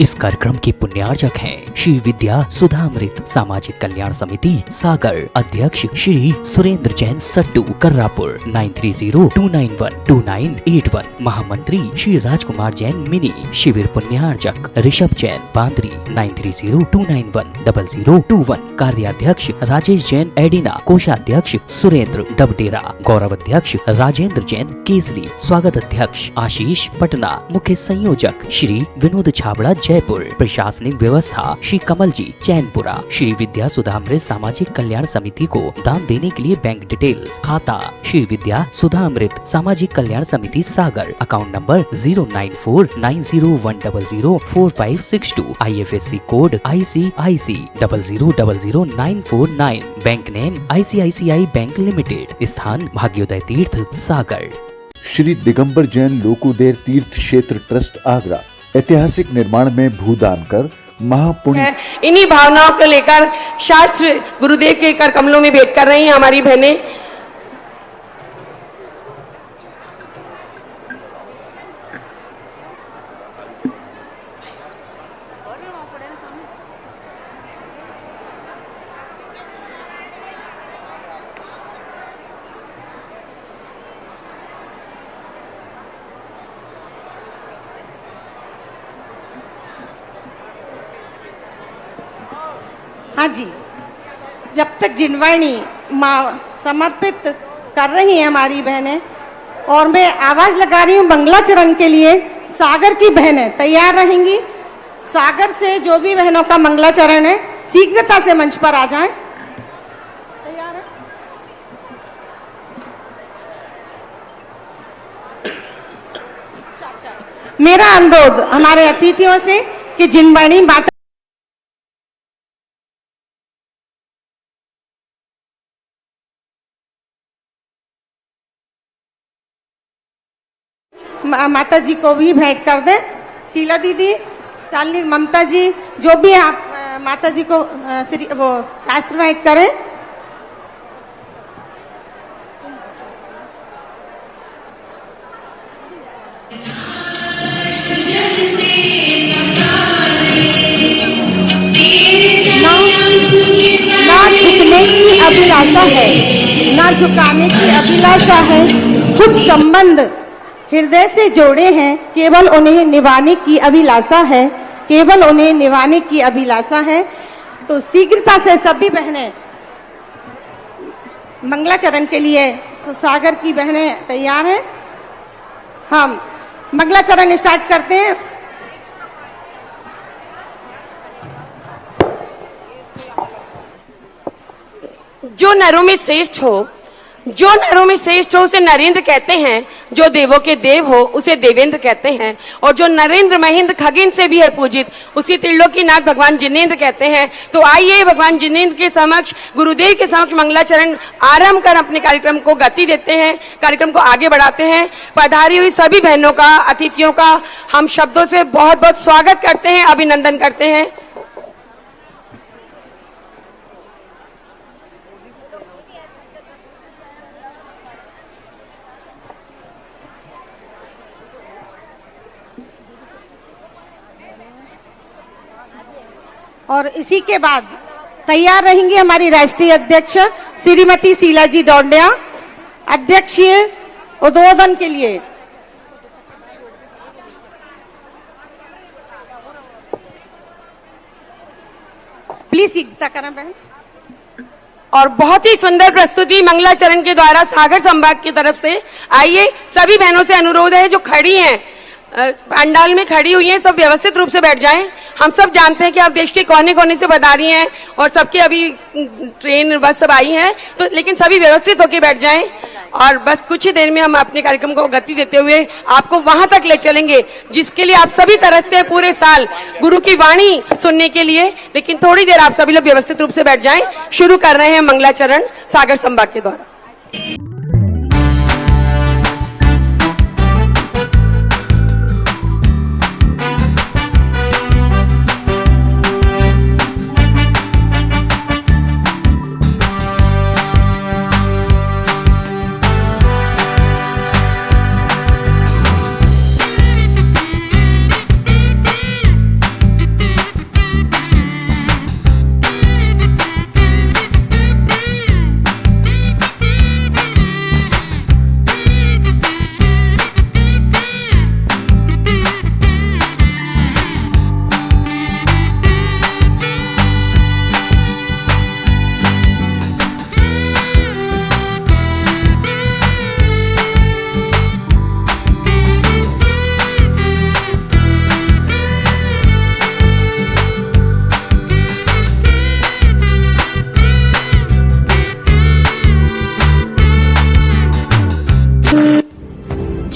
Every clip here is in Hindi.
इस कार्यक्रम के पुण्यार्चक हैं श्री विद्या सुधामृत सामाजिक कल्याण समिति सागर, अध्यक्ष श्री सुरेंद्र जैन सट्टू कर्रापुर 9302912981, महामंत्री श्री राजकुमार जैन मिनी, शिविर पुण्यार्चक ऋषभ जैन बांद्री 9302910021, कार्याध्यक्ष राजेश जैन एडिना, कोषाध्यक्ष सुरेंद्र डबडेरा, गौरव अध्यक्ष राजेंद्र जैन केसरी, स्वागत अध्यक्ष आशीष पटना, मुख्य संयोजक श्री विनोद छाबड़ा जयपुर, प्रशासनिक व्यवस्था श्री कमल जी चैनपुरा। श्री विद्या सुधामृत सामाजिक कल्याण समिति को दान देने के लिए बैंक डिटेल्स, खाता श्री विद्या सुधामृत Samajik Kalyan Samiti Sagar, account number 09490100562, IFSC code ICIC 0000949, bank name ICICI bank limited, स्थान भाग्योदय तीर्थ सागर। श्री दिगंबर जैन लोकोदय तीर्थ क्षेत्र ट्रस्ट आगरा ऐतिहासिक निर्माण में भूदान कर महापुण्य। इन्हीं भावनाओं को लेकर शास्त्र गुरुदेव के कर कमलों में भेंट कर रही हैं हमारी बहनें। हाँ जी, जब तक जिनवाणी माँ समर्पित कर रही हैं हमारी बहनें, और मैं आवाज लगा रही हूँ मंगलाचरण के लिए। सागर की बहनें तैयार रहेंगी। सागर से जो भी बहनों का मंगलाचरण है शीघ्रता से मंच पर आ जाएं। तैयार है? मेरा अनुरोध हमारे अतिथियों से कि जिनवाणी माता माता जी को भी भेंट कर दें। शीला दीदी, शालिनी, ममता जी, जो भी आप माता जी को वो शास्त्र भेंट करें। ना झुकने की अभिलाषा है, ना झुकाने की अभिलाषा है, कुछ संबंध हृदय से जोड़े हैं, केवल उन्हें निभाने की अभिलाषा है, केवल उन्हें निभाने की अभिलाषा है। तो शीघ्रता से सभी बहनें मंगलाचरण के लिए, सागर की बहनें तैयार हैं। हम मंगलाचरण स्टार्ट करते हैं। जो नरों में श्रेष्ठ हो, जो नरों में श्रेष्ठ हो उसे नरेंद्र कहते हैं, जो देवों के देव हो उसे देवेंद्र कहते हैं, और जो नरेंद्र महेंद्र खगेन से भी है पूजित उसी त्रिलोकीनाथ भगवान जिनेंद्र कहते हैं। तो आइए भगवान जिनेंद्र के समक्ष, गुरुदेव के समक्ष मंगलाचरण आरंभ कर अपने कार्यक्रम को गति देते हैं, कार्यक्रम को आगे बढ़ाते हैं। पधारी हुई सभी बहनों का, अतिथियों का हम शब्दों से बहुत बहुत स्वागत करते हैं, अभिनंदन करते हैं। और इसी के बाद तैयार रहेंगी हमारी राष्ट्रीय अध्यक्ष श्रीमती शीला जी डोंडिया, अध्यक्षीय उद्बोधन के लिए। प्लीज शीघ्रता करें बहन। और बहुत ही सुंदर प्रस्तुति मंगलाचरण के द्वारा सागर संभाग की तरफ से। आइए सभी बहनों से अनुरोध है जो खड़ी हैं, पंडाल में खड़ी हुई हैं, सब व्यवस्थित रूप से बैठ जाएं। हम सब जानते हैं कि आप देश के कोने कोने से पधारी हैं और सबके अभी ट्रेन बस सब आई हैं, तो लेकिन सभी व्यवस्थित होकर बैठ जाएं। और बस कुछ ही देर में हम अपने कार्यक्रम को गति देते हुए आपको वहां तक ले चलेंगे जिसके लिए आप सभी तरसते हैं पूरे साल, गुरु की वाणी सुनने के लिए। लेकिन थोड़ी देर आप सभी लोग व्यवस्थित रूप से बैठ जाएं। शुरू कर रहे हैं मंगलाचरण सागर संभाग के द्वारा।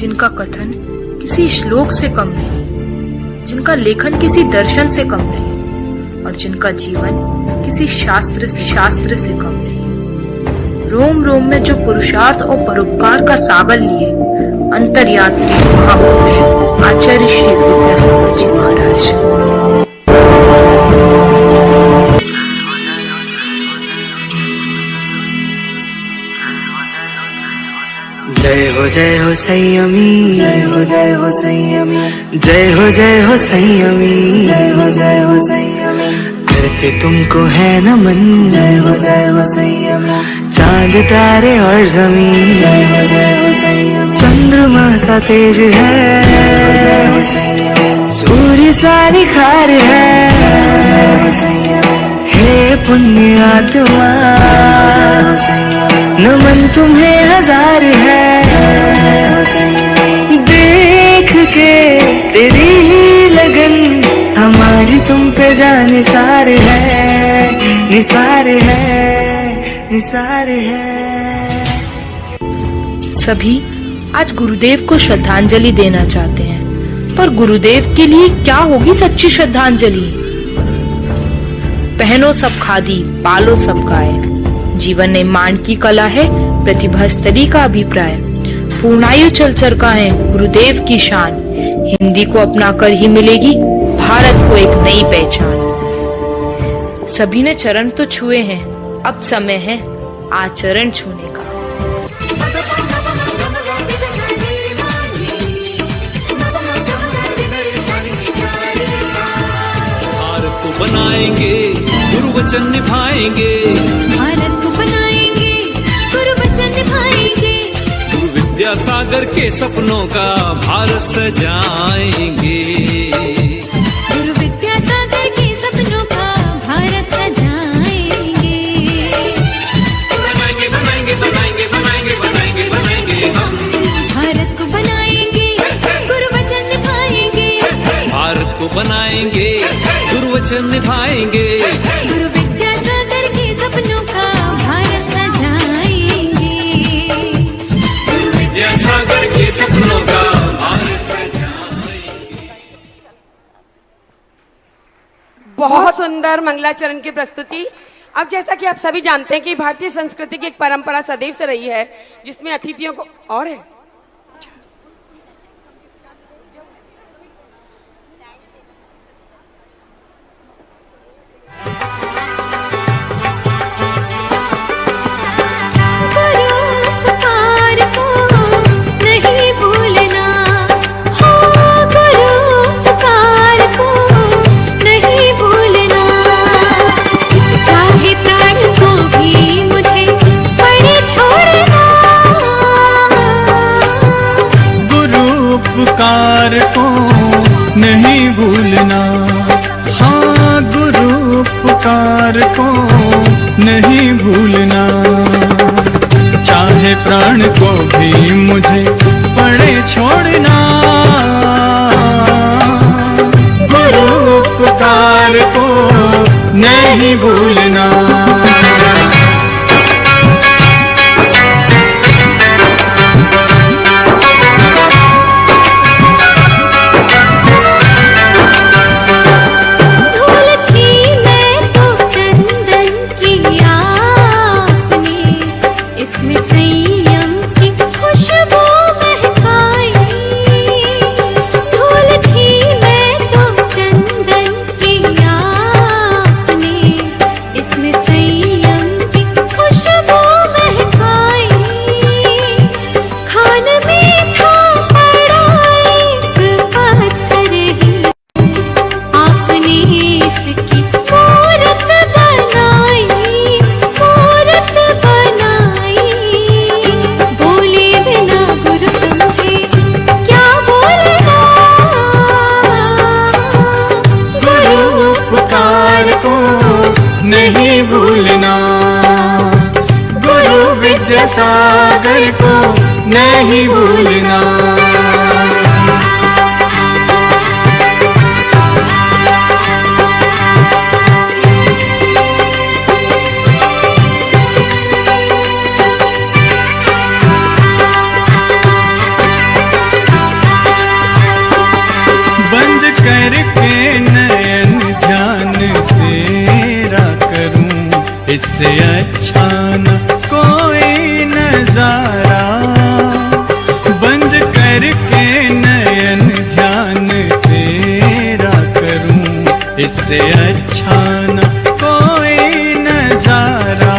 जिनका कथन किसी श्लोक से कम नहीं, जिनका लेखन किसी दर्शन से कम नहीं और जिनका जीवन किसी शास्त्र से कम नहीं। रोम रोम में जो पुरुषार्थ और परोपकार का सागर लिए अंतर्यात्री महापुरुष आचार्य श्री विद्यासागर जी महाराज। जय हो संयमी, जय हो संयमी, जय हो संयमी, जय हो संयमी, करते तुमको है नमन, जय हो संयमी, चांद तारे और जमीन, जय हो संयमी, चंद्रमा सा तेज है, जय हो संयमी, सूर्य सा निखार है, जय हो संयमी, हे पुण्य आत्मा, नमन तुम्हें हजार है, देख के तेरी ही लगन हमारी तुम पे जान निसार है, निसार है, निसार है। सभी आज गुरुदेव को श्रद्धांजलि देना चाहते हैं, पर गुरुदेव के लिए क्या होगी सच्ची श्रद्धांजलि? पहनो सब खादी, पालो सब गाय, जीवन निर्माण की कला है प्रतिभा स्थली का अभिप्राय, पूर्णायु चलचर का है गुरुदेव की शान, हिंदी को अपनाकर ही मिलेगी भारत को एक नई पहचान। सभी ने चरण तो छुए हैं, अब समय है आचरण छूने का। भारत को बनाएंगे, गुरु वचन निभाएंगे, भारत को बनाएंगे, गुरु वचन निभाएंगे, गुरु विद्यासागर के सपनों का भारत सजाएंगे, गुरु विद्यासागर के सपनों का भारत सजाएंगे। बनाएंगे बनाएंगे बनाएंगे बनाएंगे बनाएंगे बनाएंगे हम भारत को बनाएंगे, गुरु वचन निभाएंगे, भारत को बनाएंगे, गुरु वचन निभाएंगे, गुरु विद्यासागर के सपनों का भारत सजाएंगे, गुरु विद्यासागर के सपनों का भारत सजाएंगे। बहुत सुंदर मंगलाचरण की प्रस्तुति। अब जैसा कि आप सभी जानते हैं कि भारतीय संस्कृति की एक परंपरा सदैव से रही है जिसमें अतिथियों को और है उपकार को नहीं भूलना, हाँ गुरु उपकार को नहीं भूलना, चाहे प्राण को भी मुझे पड़े छोड़ना, गुरु उपकार को नहीं भूलना। नहीं भूलना, गुरु विद्यासागर को नहीं भूलना। इससे अच्छा न कोई नजारा। बंद करके नयन ध्यान तेरा करूं, इससे अच्छा न कोई नजारा।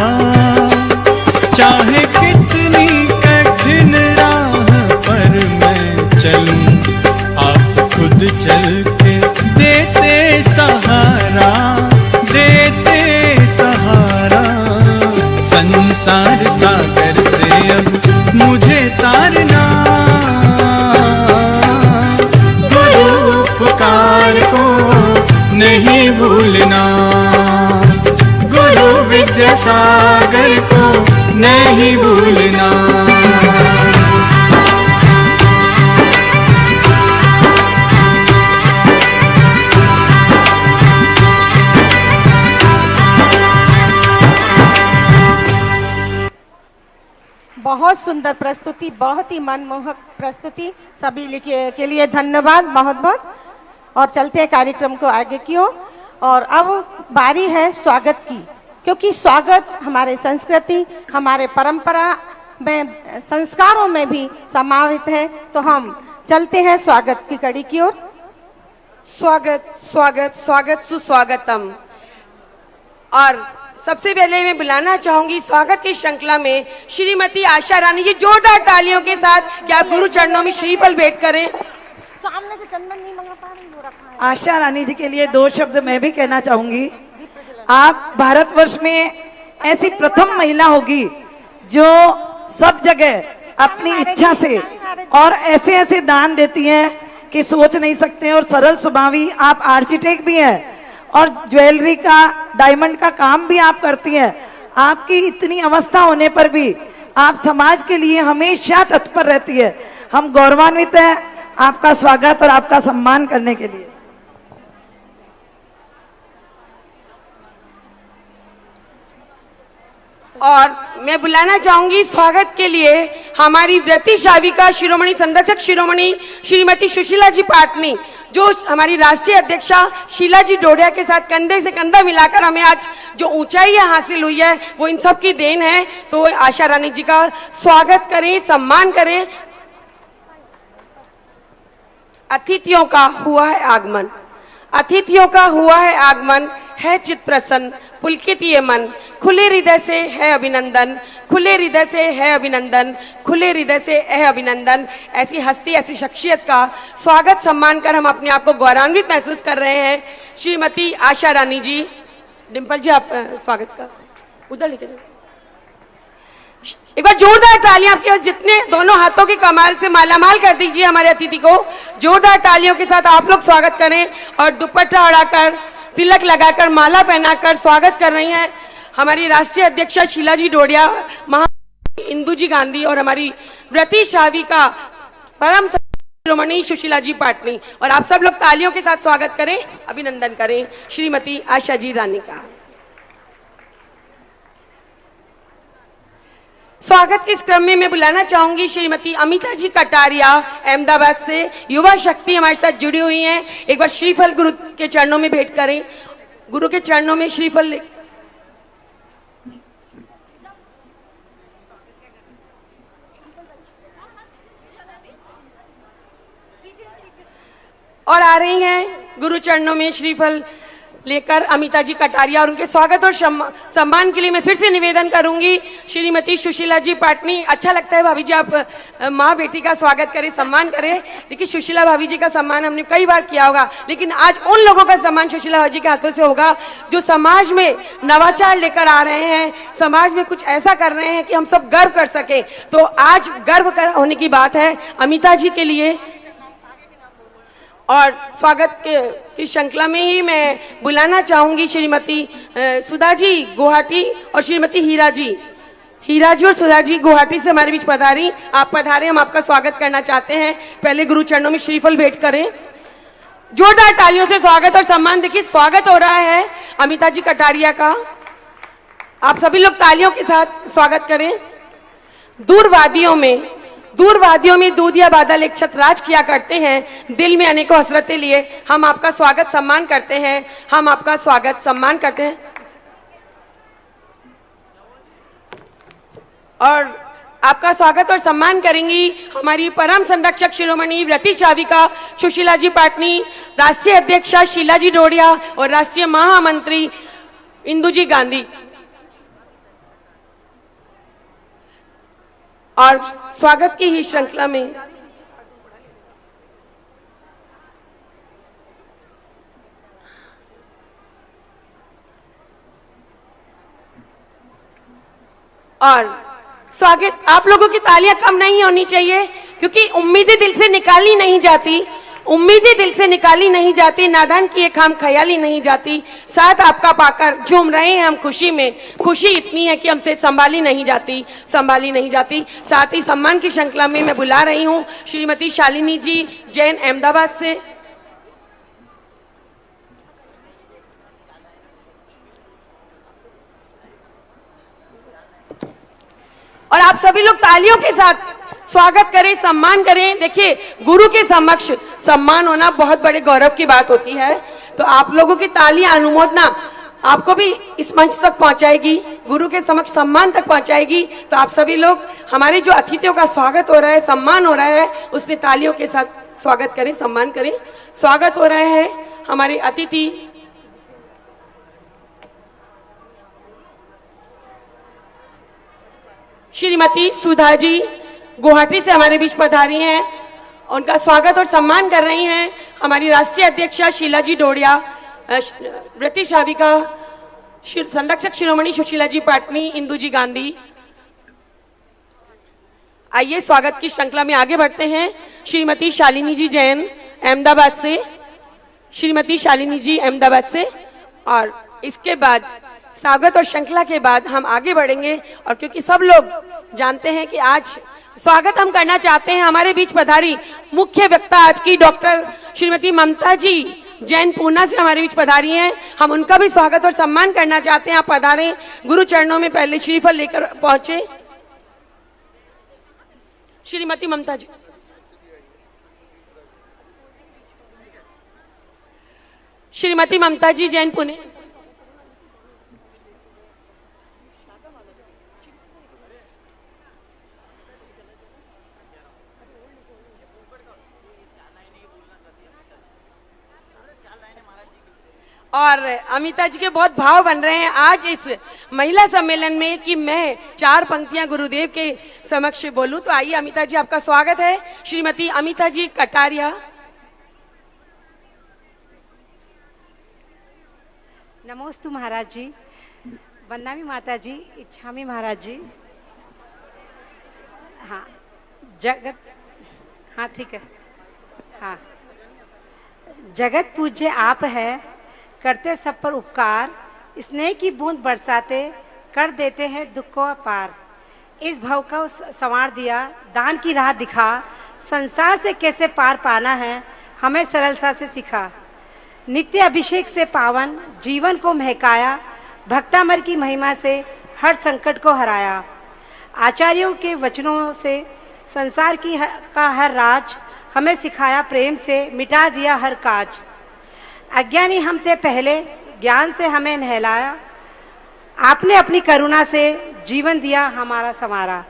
चाहे कितनी कठिन राह पर मैं चलूं, आप खुद चल के देते सहारा, देते सहारा। संसार सागर से अब मुझे तारना, गुरु उपकार को नहीं भूलना, गुरु विद्यासागर को नहीं भूलना। बहुत सुंदर प्रस्तुति, बहुत ही मनमोहक प्रस्तुति। सभी के लिए धन्यवाद बहुत बहुत। और चलते हैं कार्यक्रम को आगे की ओर। और अब बारी है स्वागत की, क्योंकि स्वागत हमारे संस्कृति, हमारे परंपरा में, संस्कारों में भी समावित है। तो हम चलते हैं स्वागत की कड़ी की ओर। स्वागत स्वागत स्वागत सुस्वागतम। और सबसे पहले मैं बुलाना चाहूंगी स्वागत की श्रृंखला में श्रीमती आशा रानी जी। जोरदार तालियों के साथ क्या आप गुरु चरणों में श्रीफल भेंट करें। सामने से चंदन नहीं मंगा पा रही, वो रखा है। आशा रानी जी के लिए दो शब्द मैं भी कहना चाहूंगी। आप भारतवर्ष में ऐसी प्रथम महिला होगी जो सब जगह अपनी इच्छा से और ऐसे ऐसे दान देती हैं कि सोच नहीं सकते। और सरल स्वभावी, आप आर्किटेक्ट भी हैं और ज्वेलरी का, डायमंड का काम भी आप करती हैं। आपकी इतनी अवस्था होने पर भी आप समाज के लिए हमेशा तत्पर रहती है। हम गौरवान्वित हैं आपका स्वागत और आपका सम्मान करने के लिए। और मैं बुलाना चाहूंगी स्वागत के लिए हमारी व्रती शाविका शिरोमणि संरक्षक शिरोमणि श्रीमती सुशीला जी पाटनी, जो हमारी राष्ट्रीय अध्यक्षा शीला जी डोडिया के साथ कंधे से कंधा मिलाकर हमें आज जो ऊंचाई हासिल हुई है वो इन सब की देन है। तो आशा रानी जी का स्वागत करें, सम्मान करें। अतिथियों का हुआ है आगमन, अतिथियों का हुआ है आगमन, है चित प्रसन्न पुलकित ये मन, खुले हृदय से है अभिनंदन, खुले हृदय से है अभिनंदन, खुले हृदय से है अभिनंदन। ऐसी हस्ती, ऐसी शख्सियत का स्वागत सम्मान कर हम अपने आप को गौरवान्वित महसूस कर रहे हैं। श्रीमती आशा रानी जी। डिम्पल जी आप स्वागत का उधर लेके जाओ। एक बार जोरदार तालियां आपके जितने दोनों हाथों के कमाल से मालामाल कर दीजिए हमारे अतिथि को। जोरदार तालियों के साथ आप लोग स्वागत करें। और दुपट्टा ओढ़ाकर, तिलक लगाकर, माला पहनाकर स्वागत कर रही हैं हमारी राष्ट्रीय अध्यक्षा शीला जी डोडिया, महा इंदू जी गांधी और हमारी व्रती शाविका परम शिरोमणि सुशीला जी पाटनी। और आप सब लोग तालियों के साथ स्वागत करें, अभिनंदन करें श्रीमती आशा जी रानी का। स्वागत के इस क्रम में मैं बुलाना चाहूंगी श्रीमती अमिता जी कटारिया, अहमदाबाद से युवा शक्ति हमारे साथ जुड़ी हुई हैं। एक बार श्रीफल गुरु के चरणों में भेंट करें। गुरु के चरणों में श्रीफल और आ रही हैं गुरु चरणों में श्रीफल लेकर अमिता जी कटारिया। और उनके स्वागत और सम्मान के लिए मैं फिर से निवेदन करूंगी श्रीमती सुशीला जी पाटनी। अच्छा लगता है भाभी जी आप माँ बेटी का स्वागत करें, सम्मान करें। देखिए सुशीला भाभी जी का सम्मान हमने कई बार किया होगा, लेकिन आज उन लोगों का सम्मान सुशीला भाभी जी के हाथों से होगा जो समाज में नवाचार लेकर आ रहे हैं, समाज में कुछ ऐसा कर रहे हैं कि हम सब गर्व कर सके। तो आज गर्व होने की बात है अमिता जी के लिए। और स्वागत की श्रृंखला में ही मैं बुलाना चाहूंगी श्रीमती सुधा जी गुवाहाटी और श्रीमती हीरा जी और सुधा जी गुवाहाटी से हमारे बीच पधारी। आप पधारे, हम आपका स्वागत करना चाहते हैं। पहले गुरु चरणों में श्रीफल भेंट करें। जोरदार तालियों से स्वागत और सम्मान। देखिए स्वागत हो रहा है अमिता जी कटारिया का। आप सभी लोग तालियों के साथ स्वागत करें। दूर वादियों में दूधिया बादल एक छत राज किया करते हैं, दिल में अनेकों हसरतें लिए हम आपका स्वागत सम्मान करते हैं, हम आपका स्वागत सम्मान करते हैं। और आपका स्वागत और सम्मान करेंगी हमारी परम संरक्षक शिरोमणि व्रती शाविका सुशीला जी पाटनी, राष्ट्रीय अध्यक्षा शीला जी डोडिया और राष्ट्रीय महामंत्री इंदु जी गांधी। और स्वागत की ही श्रृंखला में और स्वागत, आप लोगों की तालियां कम नहीं होनी चाहिए क्योंकि उम्मीदें दिल से निकाली नहीं जाती, उम्मीदें दिल से निकाली नहीं जाती, नादान की एक हम ख्याली नहीं जाती। साथ आपका पाकर झूम रहे हैं हम खुशी में, खुशी इतनी है कि हमसे संभाली नहीं जाती, संभाली नहीं जाती। साथ ही सम्मान की श्रृंखला में मैं बुला रही हूं श्रीमती शालिनी जी जैन अहमदाबाद से। और आप सभी लोग तालियों के साथ स्वागत करें, सम्मान करें। देखिए, गुरु के समक्ष सम्मान होना बहुत बड़े गौरव की बात होती है, तो आप लोगों की तालियां, अनुमोदना आपको भी इस मंच तक पहुंचाएगी, गुरु के समक्ष सम्मान तक पहुंचाएगी। तो आप सभी लोग, हमारे जो अतिथियों का स्वागत हो रहा है, सम्मान हो रहा है, उसमें तालियों के साथ स्वागत करें, सम्मान करें। स्वागत हो रहा है हमारे अतिथि श्रीमती सुधा जी, गुवाहाटी से हमारे बीच पधारी हैं। उनका स्वागत और सम्मान कर रही हैं हमारी राष्ट्रीय अध्यक्षा शीला जी डोडिया, व्रती शाविका संरक्षक शिरोमणि सुशीला जी पाटनी, इंदु जी गांधी। आइए स्वागत की श्रृंखला में आगे बढ़ते हैं। श्रीमती शालिनी जी जैन अहमदाबाद से, श्रीमती शालिनी जी अहमदाबाद से। और इसके बाद स्वागत और श्रृंखला के बाद हम आगे बढ़ेंगे। और क्योंकि सब लोग जानते हैं कि आज स्वागत हम करना चाहते हैं, हमारे बीच पधारी मुख्य वक्ता आज की डॉक्टर श्रीमती ममता जी जैन पूना से हमारे बीच पधारी हैं। हम उनका भी स्वागत और सम्मान करना चाहते हैं। आप पधारें, गुरु चरणों में पहले श्रीफल लेकर पहुंचे। श्रीमती ममता जी। श्रीमती ममता जी जैन पुणे। और अमिता जी के बहुत भाव बन रहे हैं आज इस महिला सम्मेलन में कि मैं 4 पंक्तियां गुरुदेव के समक्ष बोलूं। तो आइए अमिता जी, आपका स्वागत है। श्रीमती अमिता जी कटारिया। नमोस्तु महाराज जी, वंदनामि माता जी, इच्छामि महाराज जी। हाँ, जगत, हाँ ठीक है, हाँ। जगत पूज्य आप है, करते सब पर उपकार, स्नेह की बूंद बरसाते, कर देते हैं दुख को अपार। इस भव को संवार दिया, दान की राह दिखा, संसार से कैसे पार पाना है हमें सरलता से सिखा। नित्य अभिषेक से पावन जीवन को महकाया, भक्तामर की महिमा से हर संकट को हराया। आचार्यों के वचनों से संसार की का हर राज, हमें सिखाया प्रेम से मिटा दिया हर काज। अज्ञानी हम थे पहले, ज्ञान से हमें नहलाया, आपने अपनी करुणा से जीवन दिया हमारा समारा।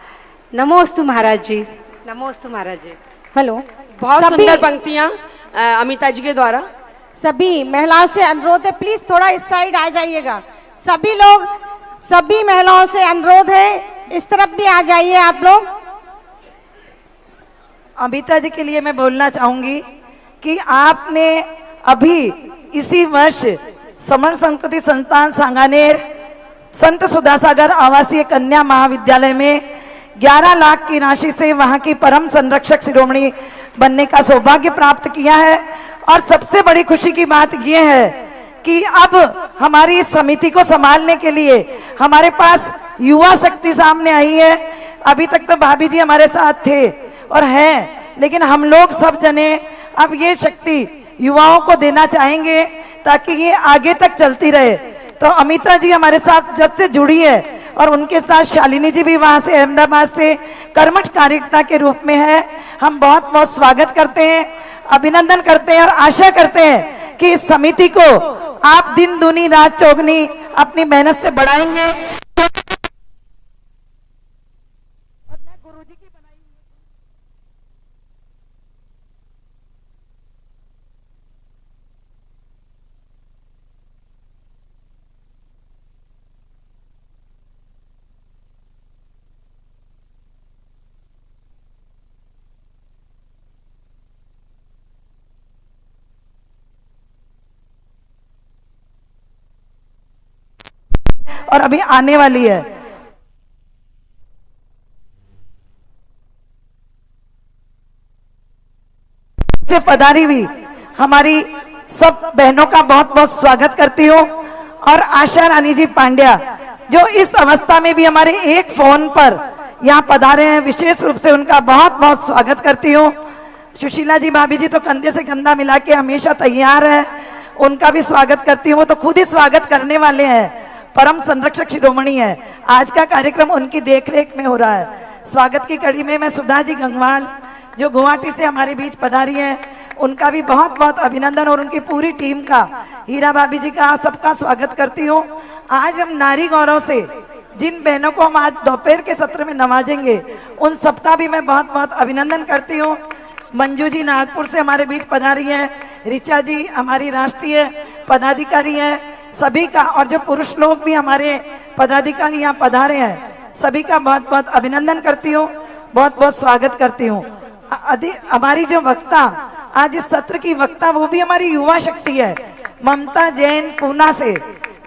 नमोस्तु महाराज जी, नमोस्तु महाराज जी। हेलो, बहुत सुंदर पंक्तियां अमिता जी के द्वारा। सभी महिलाओं से अनुरोध है, प्लीज थोड़ा इस साइड आ जाइएगा। सभी लोग, सभी महिलाओं से अनुरोध है, इस तरफ भी आ जाइए आप लोग। अमिता जी के लिए मैं बोलना चाहूंगी कि आपने अभी इसी वर्ष समर संस्कृति संस्थान सांगानेर संत सुधासागर आवासीय कन्या महाविद्यालय में 11 लाख की राशि से वहां की परम संरक्षक शिरोमणि बनने का सौभाग्य प्राप्त किया है। और सबसे बड़ी खुशी की बात यह है कि अब हमारी इस समिति को संभालने के लिए हमारे पास युवा शक्ति सामने आई है। अभी तक तो भाभी जी हमारे साथ थे और हैं, लेकिन हम लोग सब जने अब ये शक्ति युवाओं को देना चाहेंगे ताकि ये आगे तक चलती रहे। तो अमिता जी हमारे साथ जब से जुड़ी है और उनके साथ शालिनी जी भी वहां से अहमदाबाद से कर्मठ कार्यकर्ता के रूप में है। हम बहुत बहुत स्वागत करते हैं, अभिनंदन करते हैं और आशा करते हैं कि इस समिति को आप दिन दूनी रात चौगनी अपनी मेहनत से बढ़ाएंगे। और अभी आने वाली है। से पधारी हुई हमारी सब बहनों का बहुत बहुत स्वागत करती हूँ। और आशा रानी जी पांड्या जो इस अवस्था में भी हमारे एक फोन पर यहाँ पधारे हैं, विशेष रूप से उनका बहुत बहुत स्वागत करती हूँ। सुशीला जी भाभी जी तो कंधे से कंधा मिला के हमेशा तैयार है, उनका भी स्वागत करती हूँ। वो तो खुद ही स्वागत करने वाले हैं, परम संरक्षक शिरोमणि है। आज का कार्यक्रम उनकी देखरेख में हो रहा है। स्वागत की कड़ी में मैं सुधा जी गंगवाल जो गुवाहाटी से हमारे बीच पधारी है, उनका भी बहुत बहुत अभिनंदन और उनकी पूरी टीम का, हीरा भाभी जी का, सबका स्वागत करती हूँ। आज हम नारी गौरव से जिन बहनों को हम आज दोपहर के सत्र में नवाजेंगे, उन सबका भी मैं बहुत बहुत अभिनंदन करती हूँ। मंजू जी नागपुर से हमारे बीच पधारी है, ऋचा जी हमारी राष्ट्रीय पदाधिकारी है, सभी का, और जो पुरुष लोग भी हमारे पदाधिकारी यहाँ पधारे हैं, सभी का बहुत बहुत अभिनंदन करती हूँ, बहुत बहुत स्वागत करती हूँ। हमारी जो वक्ता आज इस सत्र की वक्ता, वो भी हमारी युवा शक्ति है, ममता जैन पूना से।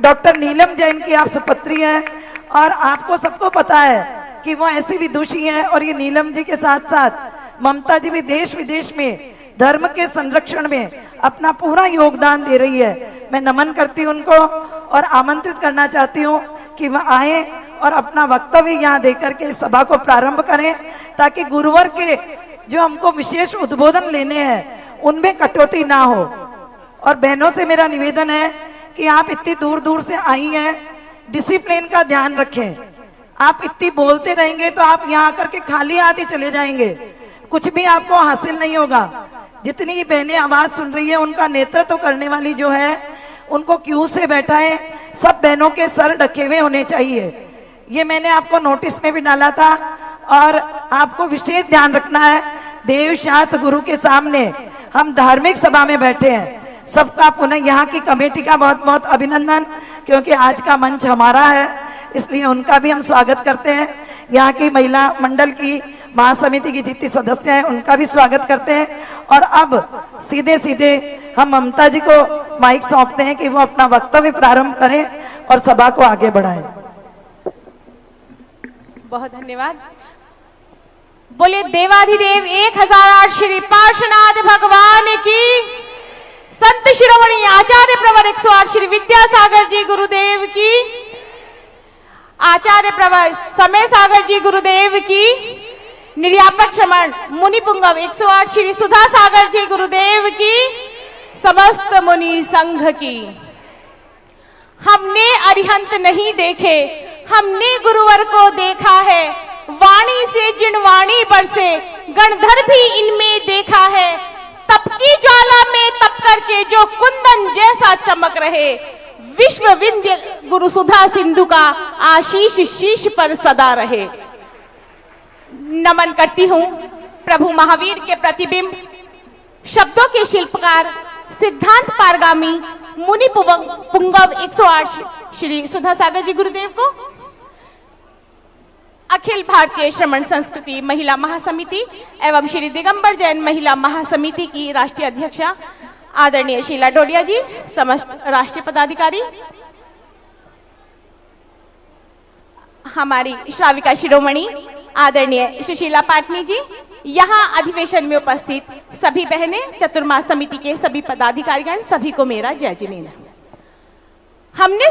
डॉक्टर नीलम जैन की आप सुपुत्री है और आपको सबको पता है कि वो ऐसी विदुषी है। और ये नीलम जी के साथ साथ ममता जी भी देश विदेश में धर्म के संरक्षण में अपना पूरा योगदान दे रही है। मैं नमन करती हूँ उनको और आमंत्रित करना चाहती हूँ कि वह आए और अपना वक्तव्य यहाँ देकर के इस सभा को प्रारंभ करें, ताकि गुरुवर के जो हमको विशेष उद्बोधन लेने हैं उनमें कटौती ना हो। और बहनों से मेरा निवेदन है कि आप इतनी दूर दूर से आई हैं, डिसिप्लिन का ध्यान रखें। आप इतनी बोलते रहेंगे तो आप यहाँ आकर के खाली हाथ ही चले जाएंगे, कुछ भी आपको हासिल नहीं होगा। जितनी बहनें आवाज सुन रही है, उनका नेतृत्व करने वाली जो है, उनको क्यू से बैठाएं। सब बहनों के सर ढके हुए होने चाहिए। ये मैंने आपको नोटिस में भी डाला था। और आपको विशेष ध्यान रखना है, देव शास्त्र गुरु के सामने हम धार्मिक सभा में बैठे हैं। सबका पुनः यहाँ की कमेटी का बहुत बहुत अभिनंदन, क्योंकि आज का मंच हमारा है, इसलिए उनका भी हम स्वागत करते हैं। यहाँ की महिला मंडल की महासमिति की जितनी सदस्य हैं, उनका भी स्वागत करते हैं। और अब सीधे सीधे हम ममता जी को माइक सौंपते हैं कि वो अपना वक्तव्य प्रारंभ करें और सभा को आगे बढ़ाएं। बहुत धन्यवाद। बोले देवाधिदेव 1008 श्री पार्श्वनाथ भगवान की, संत शिरोमणि आचार्य प्रवर 108 श्री विद्यासागर जी गुरुदेव की, आचार्य प्रवर समय सागर जी गुरुदेव की, निर्यापक श्रमण मुनि पुंगव 108 श्री सुधा सागर जी गुरुदेव की, समस्त मुनि संघ की। हमने अरिहंत नहीं देखे, हमने गुरुवर को देखा है। वाणी से जिनवाणी बरसे, गणधर भी इनमें देखा है। तप की ज्वाला में तप करके जो कुंदन जैसा चमक रहे, विश्व विंध्य गुरु सुधा सिंधु का आशीष शीश पर सदा रहे। नमन करती हूँ प्रभु महावीर के प्रतिबिंब, शब्दों के शिल्पकार, सिद्धांत पारगामी मुनि पुंगव 108 श्री सुधा सागर जी गुरुदेव को, अखिल भारतीय श्रमण संस्कृति महिला महासमिति एवं श्री दिगंबर जैन महिला महासमिति की राष्ट्रीय अध्यक्षा आदरणीय शीला डोडिया जी, समस्त राष्ट्रीय पदाधिकारी, हमारी श्राविका शिरोमणि आदरणीय सुशीला पाटनी जी, यहाँ अधिवेशन में उपस्थित सभी बहनें, चतुर्मास समिति के सभी पदाधिकारीगण, सभी को मेरा जय जिनेन्द्र। हमने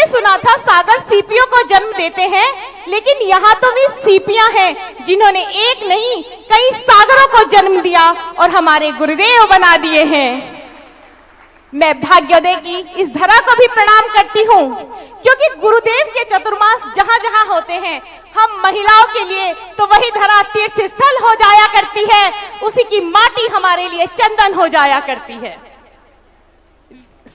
सुना था सागर सीपियों को जन्म देते हैं, लेकिन यहाँ तो भी सीपियां हैं जिन्होंने एक नहीं कई सागरों को जन्म दिया और हमारे गुरुदेव बना दिए हैं। मैं भाग्योदय की इस धरा को भी प्रणाम करती हूँ, क्योंकि गुरुदेव के चतुर्मास जहाँ जहाँ होते हैं, हम महिलाओं के लिए तो वही धरा तीर्थ स्थल हो जाया करती है, उसी की माटी हमारे लिए चंदन हो जाया करती है।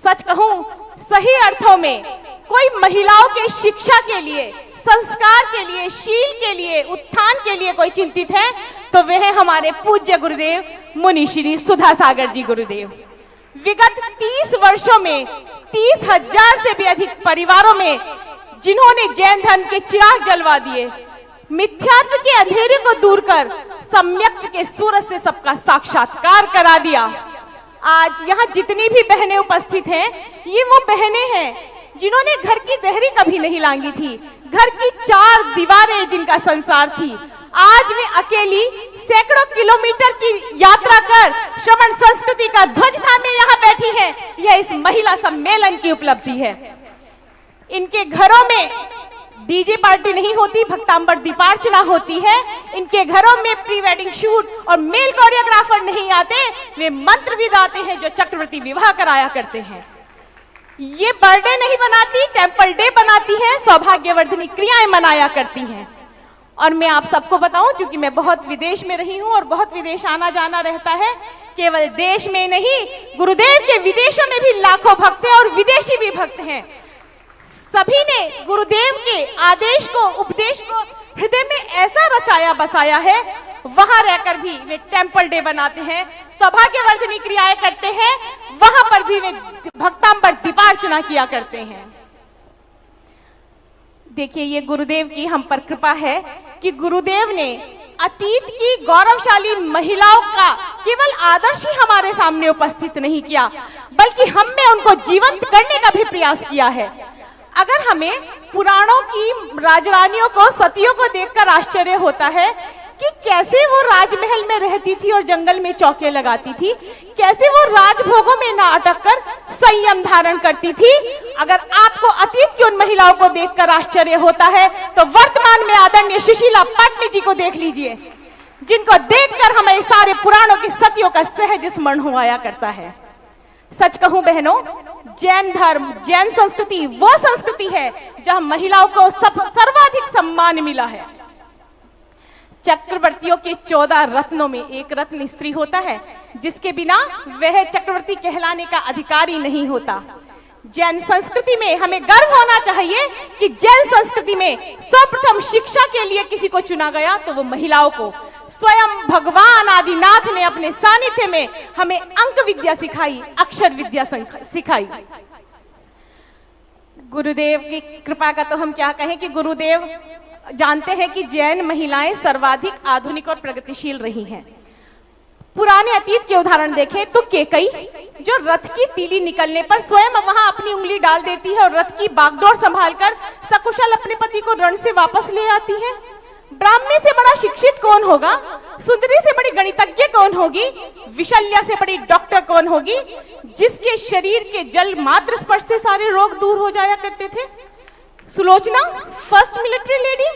सच कहूं, सही अर्थों में कोई महिलाओं के शिक्षा के लिए, संस्कार के लिए, शील के लिए, उत्थान के लिए कोई चिंतित है तो वह हमारे पूज्य गुरुदेव मुनि श्री सुधा सागर जी गुरुदेव। विगत 30 वर्षों में 30,000 से भी अधिक परिवारों में जिन्होंने जैन धर्म के चिराग जलवा दिए, मिथ्यात्व के अंधेरे को दूर कर सम्यक के सूरज से सबका साक्षात्कार करा दिया। आज यहाँ जितनी भी बहनें उपस्थित हैं, ये वो बहनें हैं जिन्होंने घर की देहरी कभी नहीं लांगी थी, घर की 4 दीवारें जिनका संसार थी, आज वे अकेली सैकड़ों किलोमीटर की यात्रा कर श्रवण संस्कृति का ध्वज थामे यहाँ बैठी हैं। यह इस महिला सम्मेलन की उपलब्धि है। इनके घरों में डीजे पार्टी नहीं होती, भक्तांबर दीपार्चना होती है। इनके घरों में प्री वेडिंग शूट और मेल कोरियोग्राफर नहीं आते, वे मंत्रविद आते हैं जो चक्रवर्ती विवाह कराया करते हैं। ये बर्थडे नहीं बनाती, टेम्पल डे बनाती हैं, सौभाग्यवर्धनी क्रियाएं मनाया करती हैं। और मैं आप सबको बताऊं, क्योंकि मैं बहुत विदेश में रही हूं और बहुत विदेश आना जाना रहता है, केवल देश में नहीं, गुरुदेव के विदेशों में भी लाखों भक्त हैं और विदेशी भी भक्त हैं। सभी ने गुरुदेव के आदेश को, उपदेश को हृदय में ऐसा रचाया बसाया है, वहां रहकर भी वे टेम्पल डे बनाते हैं, सौभाग्यवर्धनी क्रियाएं करते हैं, वहां पर भी वे भक्तांबर दीपार्चना किया करते हैं। देखिए, ये गुरुदेव की हम पर कृपा है कि गुरुदेव ने अतीत की गौरवशाली महिलाओं का केवल आदर्श ही हमारे सामने उपस्थित नहीं किया, बल्कि हमने उनको जीवंत करने का भी प्रयास किया है। अगर हमें पुराणों की राजरानियों को, सतियों को देखकर आश्चर्य होता है कि कैसे वो राजमहल में रहती थी और जंगल में चौके लगाती थी, कैसे वो राजभोगों में ना अटक कर संयम धारण करती थी, अगर आपको अतीत की उन महिलाओं को देखकर आश्चर्य होता है तो वर्तमान में आदरणीय सुशीला पाटनी जी को देख लीजिए, जिनको देखकर हमें सारे पुराणों की सतियों का सहज स्मरण हो आया करता है। सच कहूं बहनों, जैन धर्म, जैन संस्कृति वो संस्कृति है जहां महिलाओं को सर्वाधिक सम्मान मिला है। चक्रवर्तियों के 14 रत्नों में एक रत्न स्त्री होता है, जिसके बिना वह चक्रवर्ती कहलाने का अधिकारी नहीं होता। जैन संस्कृति में हमें गर्व होना चाहिए कि जैन संस्कृति में सर्वप्रथम शिक्षा के लिए किसी को चुना गया तो वो महिलाओं को। स्वयं भगवान आदिनाथ ने अपने सानिध्य में हमें अंक विद्या सिखाई, अक्षर विद्या सिखाई। गुरुदेव की कृपा का तो हम क्या कहें कि गुरुदेव जानते हैं कि जैन महिलाएं सर्वाधिक आधुनिक और प्रगतिशील रही हैं। पुराने अतीत के उदाहरण देखें तो केकई, जो रथ की तीली निकलने पर स्वयं वहां अपनी उंगली डाल देती है और रथ की बागडोर संभालकर सकुशल अपने पति को रण से वापस ले आती है। ब्राह्मी से बड़ा शिक्षित कौन होगा? सुंदरी से बड़ी गणितज्ञ कौन होगी? विशल्या से बड़ी डॉक्टर कौन होगी, जिसके शरीर के जल मात्र स्पर्श से सारे रोग दूर हो जाया करते थे? सुलोचना, फर्स्ट मिलिट्री लेडी,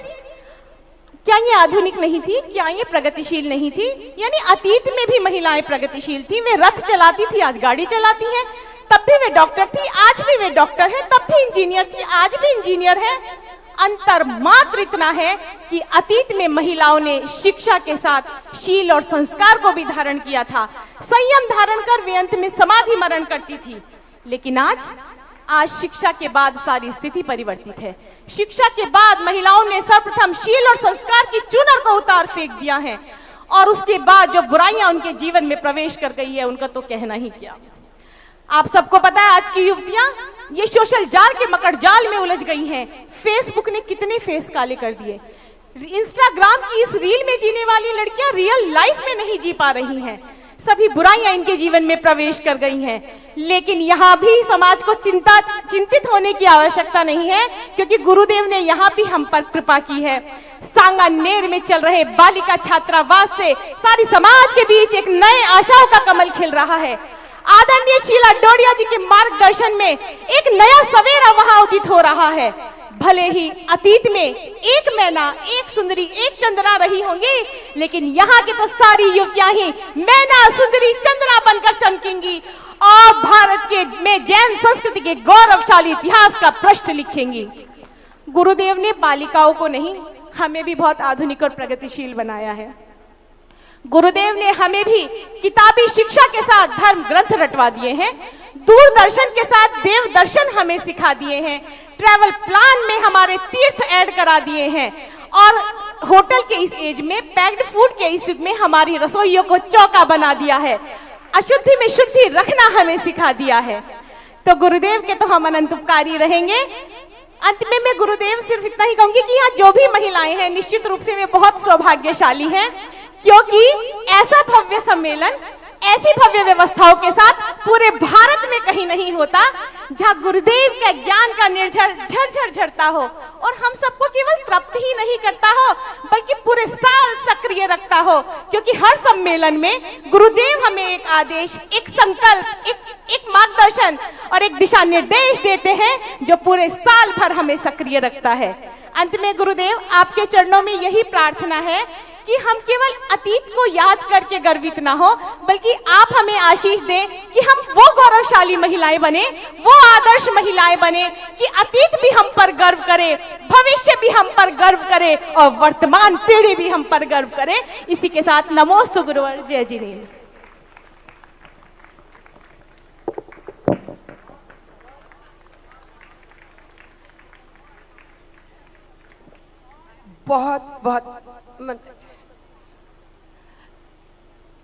क्या ये आधुनिक नहीं थी? क्या ये प्रगतिशील नहीं थी? यानी अतीत में भी महिलाएं प्रगतिशील थी। वे रथ चलाती थी, आज गाड़ी चलाती हैं। तब भी वे डॉक्टर थी, आज भी वे डॉक्टर हैं। तब भी इंजीनियर थी, आज भी इंजीनियर है। अंतर मात्र इतना है कि अतीत में महिलाओं ने शिक्षा के साथ शील और संस्कार को भी धारण किया था। संयम धारण कर वे अंत में समाधि मरण करती थी। लेकिन आज शिक्षा के बाद सारी स्थिति परिवर्तित है। शिक्षा के बाद महिलाओं ने सर्वप्रथम शील और संस्कार की चुनर को उतार फेंक दिया है, और उसके बाद जो बुराइयां उनके जीवन में प्रवेश कर गई है उनका तो कहना ही क्या। आप सबको पता है आज की युवतियां ये सोशल जाल के मकड़ जाल में उलझ गई हैं। फेसबुक ने कितने फेस काले कर दिए। इंस्टाग्राम की इस रील में जीने वाली लड़कियां रियल लाइफ में नहीं जी पा रही हैं। सभी बुराइयां इनके जीवन में प्रवेश कर गई हैं। लेकिन यहाँ भी समाज को चिंतित होने की आवश्यकता नहीं है, क्योंकि गुरुदेव ने यहाँ भी हम पर कृपा की है। सांगानेर में चल रहे बालिका छात्रावास से सारी समाज के बीच एक नए आशाओं का कमल खिल रहा है। आदरणीय शीला डोडिया जी के मार्गदर्शन में एक नया सवेरा वहां उदित हो रहा है। भले ही अतीत में एक मैना, एक सुंदरी, एक चंद्रा रही होंगी, लेकिन यहाँ की तो सारी युवतियां ही मैना, सुंदरी, चंद्रा बनकर चमकेंगी और भारत के में जैन संस्कृति के गौरवशाली इतिहास का पृष्ठ लिखेंगी। गुरुदेव ने बालिकाओं को नहीं, हमें भी बहुत आधुनिक और प्रगतिशील बनाया है। गुरुदेव ने हमें भी किताबी शिक्षा के साथ धर्म ग्रंथ रटवा दिए हैं। दूरदर्शन के साथ देव दर्शन हमें सिखा दिए हैं। ट्रैवल प्लान में हमारे तीर्थ ऐड करा दिए हैं, और होटल के इस एज में, पैक्ड फूड के इस युग में हमारी रसोइयों को चौका बना दिया है। अशुद्धि में शुद्धि रखना हमें सिखा दिया है। तो गुरुदेव के तो हम अनंत उपकारी रहेंगे। अंत में मैं गुरुदेव सिर्फ इतना ही कहूंगी कि यहाँ जो भी महिलाएं हैं निश्चित रूप से वे बहुत सौभाग्यशाली हैं, क्योंकि ऐसा भव्य सम्मेलन, ऐसी भव्य व्यवस्थाओं के साथ पूरे भारत में कहीं नहीं होता जहाँ गुरुदेव के ज्ञान का निर्झर झरझर झरता हो और हम सबको केवल तृप्त ही नहीं करता हो बल्कि पूरे साल सक्रिय रखता हो, क्योंकि हर सम्मेलन में गुरुदेव हमें एक आदेश, एक संकल्प, एक मार्गदर्शन और एक दिशा निर्देश देते हैं जो पूरे साल भर हमें सक्रिय रखता है। अंत में गुरुदेव आपके चरणों में यही प्रार्थना है कि हम केवल अतीत को याद करके गर्वित ना हो, बल्कि आप हमें आशीष दें कि हम वो गौरवशाली महिलाएं बने, वो आदर्श महिलाएं बने कि अतीत भी हम पर गर्व करे, भविष्य भी हम पर गर्व करे और वर्तमान पीढ़ी भी हम पर गर्व करे। इसी के साथ नमोस्तु गुरुवर, जय जिनेन्द्र। बहुत बहुत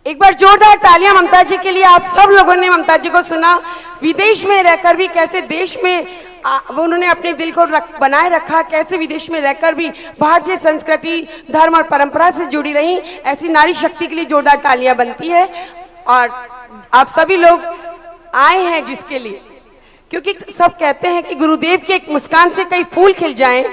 एक बार जोरदार तालियां ममता जी के लिए। आप सब लोगों ने ममता जी को सुना, विदेश में रहकर भी कैसे देश में वो उन्होंने अपने दिल को बनाए रखा, कैसे विदेश में रहकर भी भारतीय संस्कृति, धर्म और परंपरा से जुड़ी रही। ऐसी नारी शक्ति के लिए जोरदार तालियां बनती है। और आप सभी लोग आए हैं जिसके लिए, क्योंकि सब कहते हैं कि गुरुदेव की एक मुस्कान से कई फूल खिल जाएं,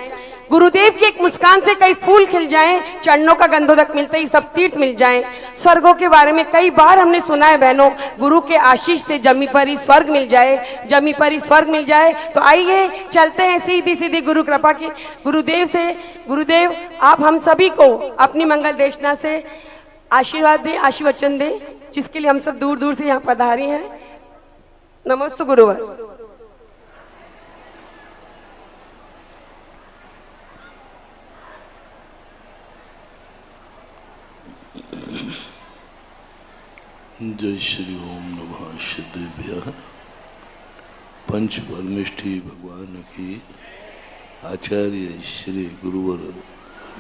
गुरुदेव की एक मुस्कान से कई फूल खिल जाएं, चरणों का गंधोदक मिलते ही सब तीर्थ मिल जाएं। स्वर्गों के बारे में कई बार हमने सुना है बहनों, गुरु के आशीष से जमी पर ही स्वर्ग मिल जाए, जमी पर ही स्वर्ग मिल जाए। तो आइए चलते हैं सीधी सीधी गुरु कृपा की गुरुदेव से। गुरुदेव आप हम सभी को अपनी मंगल देशना से आशीर्वाद दें, आशीर्वचन दें, जिसके लिए हम सब दूर दूर से यहाँ पधारी हैं। नमोस्तु गुरुवर। जय श्री ओम नमः सिद्धेभ्यः। पंच परमेष्ठी भगवान की आचार्य श्री गुरुवर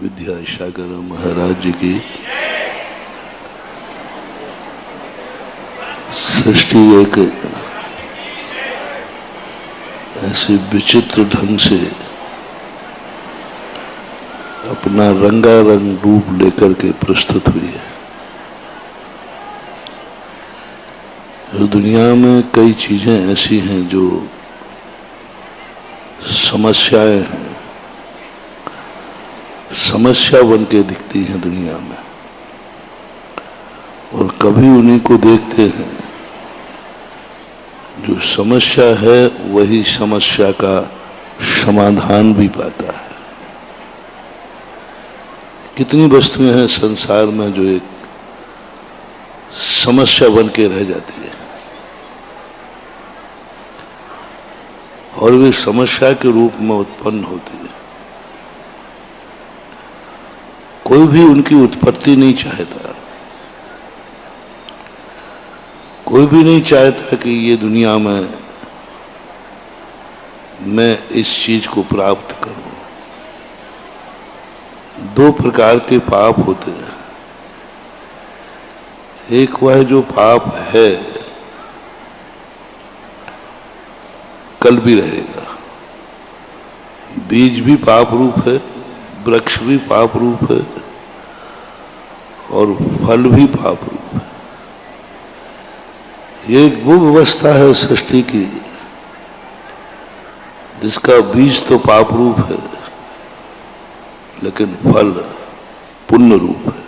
विद्यासागर महाराज की सृष्टि एक ऐसे विचित्र ढंग से अपना रंगारंग रूप लेकर के प्रस्तुत हुई है। तो दुनिया में कई चीजें ऐसी हैं जो समस्याएं हैं, समस्या बन के दिखती हैं दुनिया में, और कभी उन्हीं को देखते हैं जो समस्या है वही समस्या का समाधान भी पाता है। कितनी वस्तुएं हैं संसार में जो एक समस्या बन के रह जाती है और वे समस्या के रूप में उत्पन्न होती है। कोई भी उनकी उत्पत्ति नहीं चाहता, कोई भी नहीं चाहता कि ये दुनिया में मैं इस चीज को प्राप्त करूं। दो प्रकार के पाप होते हैं। एक वह जो पाप है कल भी रहेगा, बीज भी पाप रूप है, वृक्ष भी पाप रूप है और फल भी पाप रूप है। ये एक वो व्यवस्था है सृष्टि की जिसका बीज तो पाप रूप है लेकिन फल पुण्य रूप है।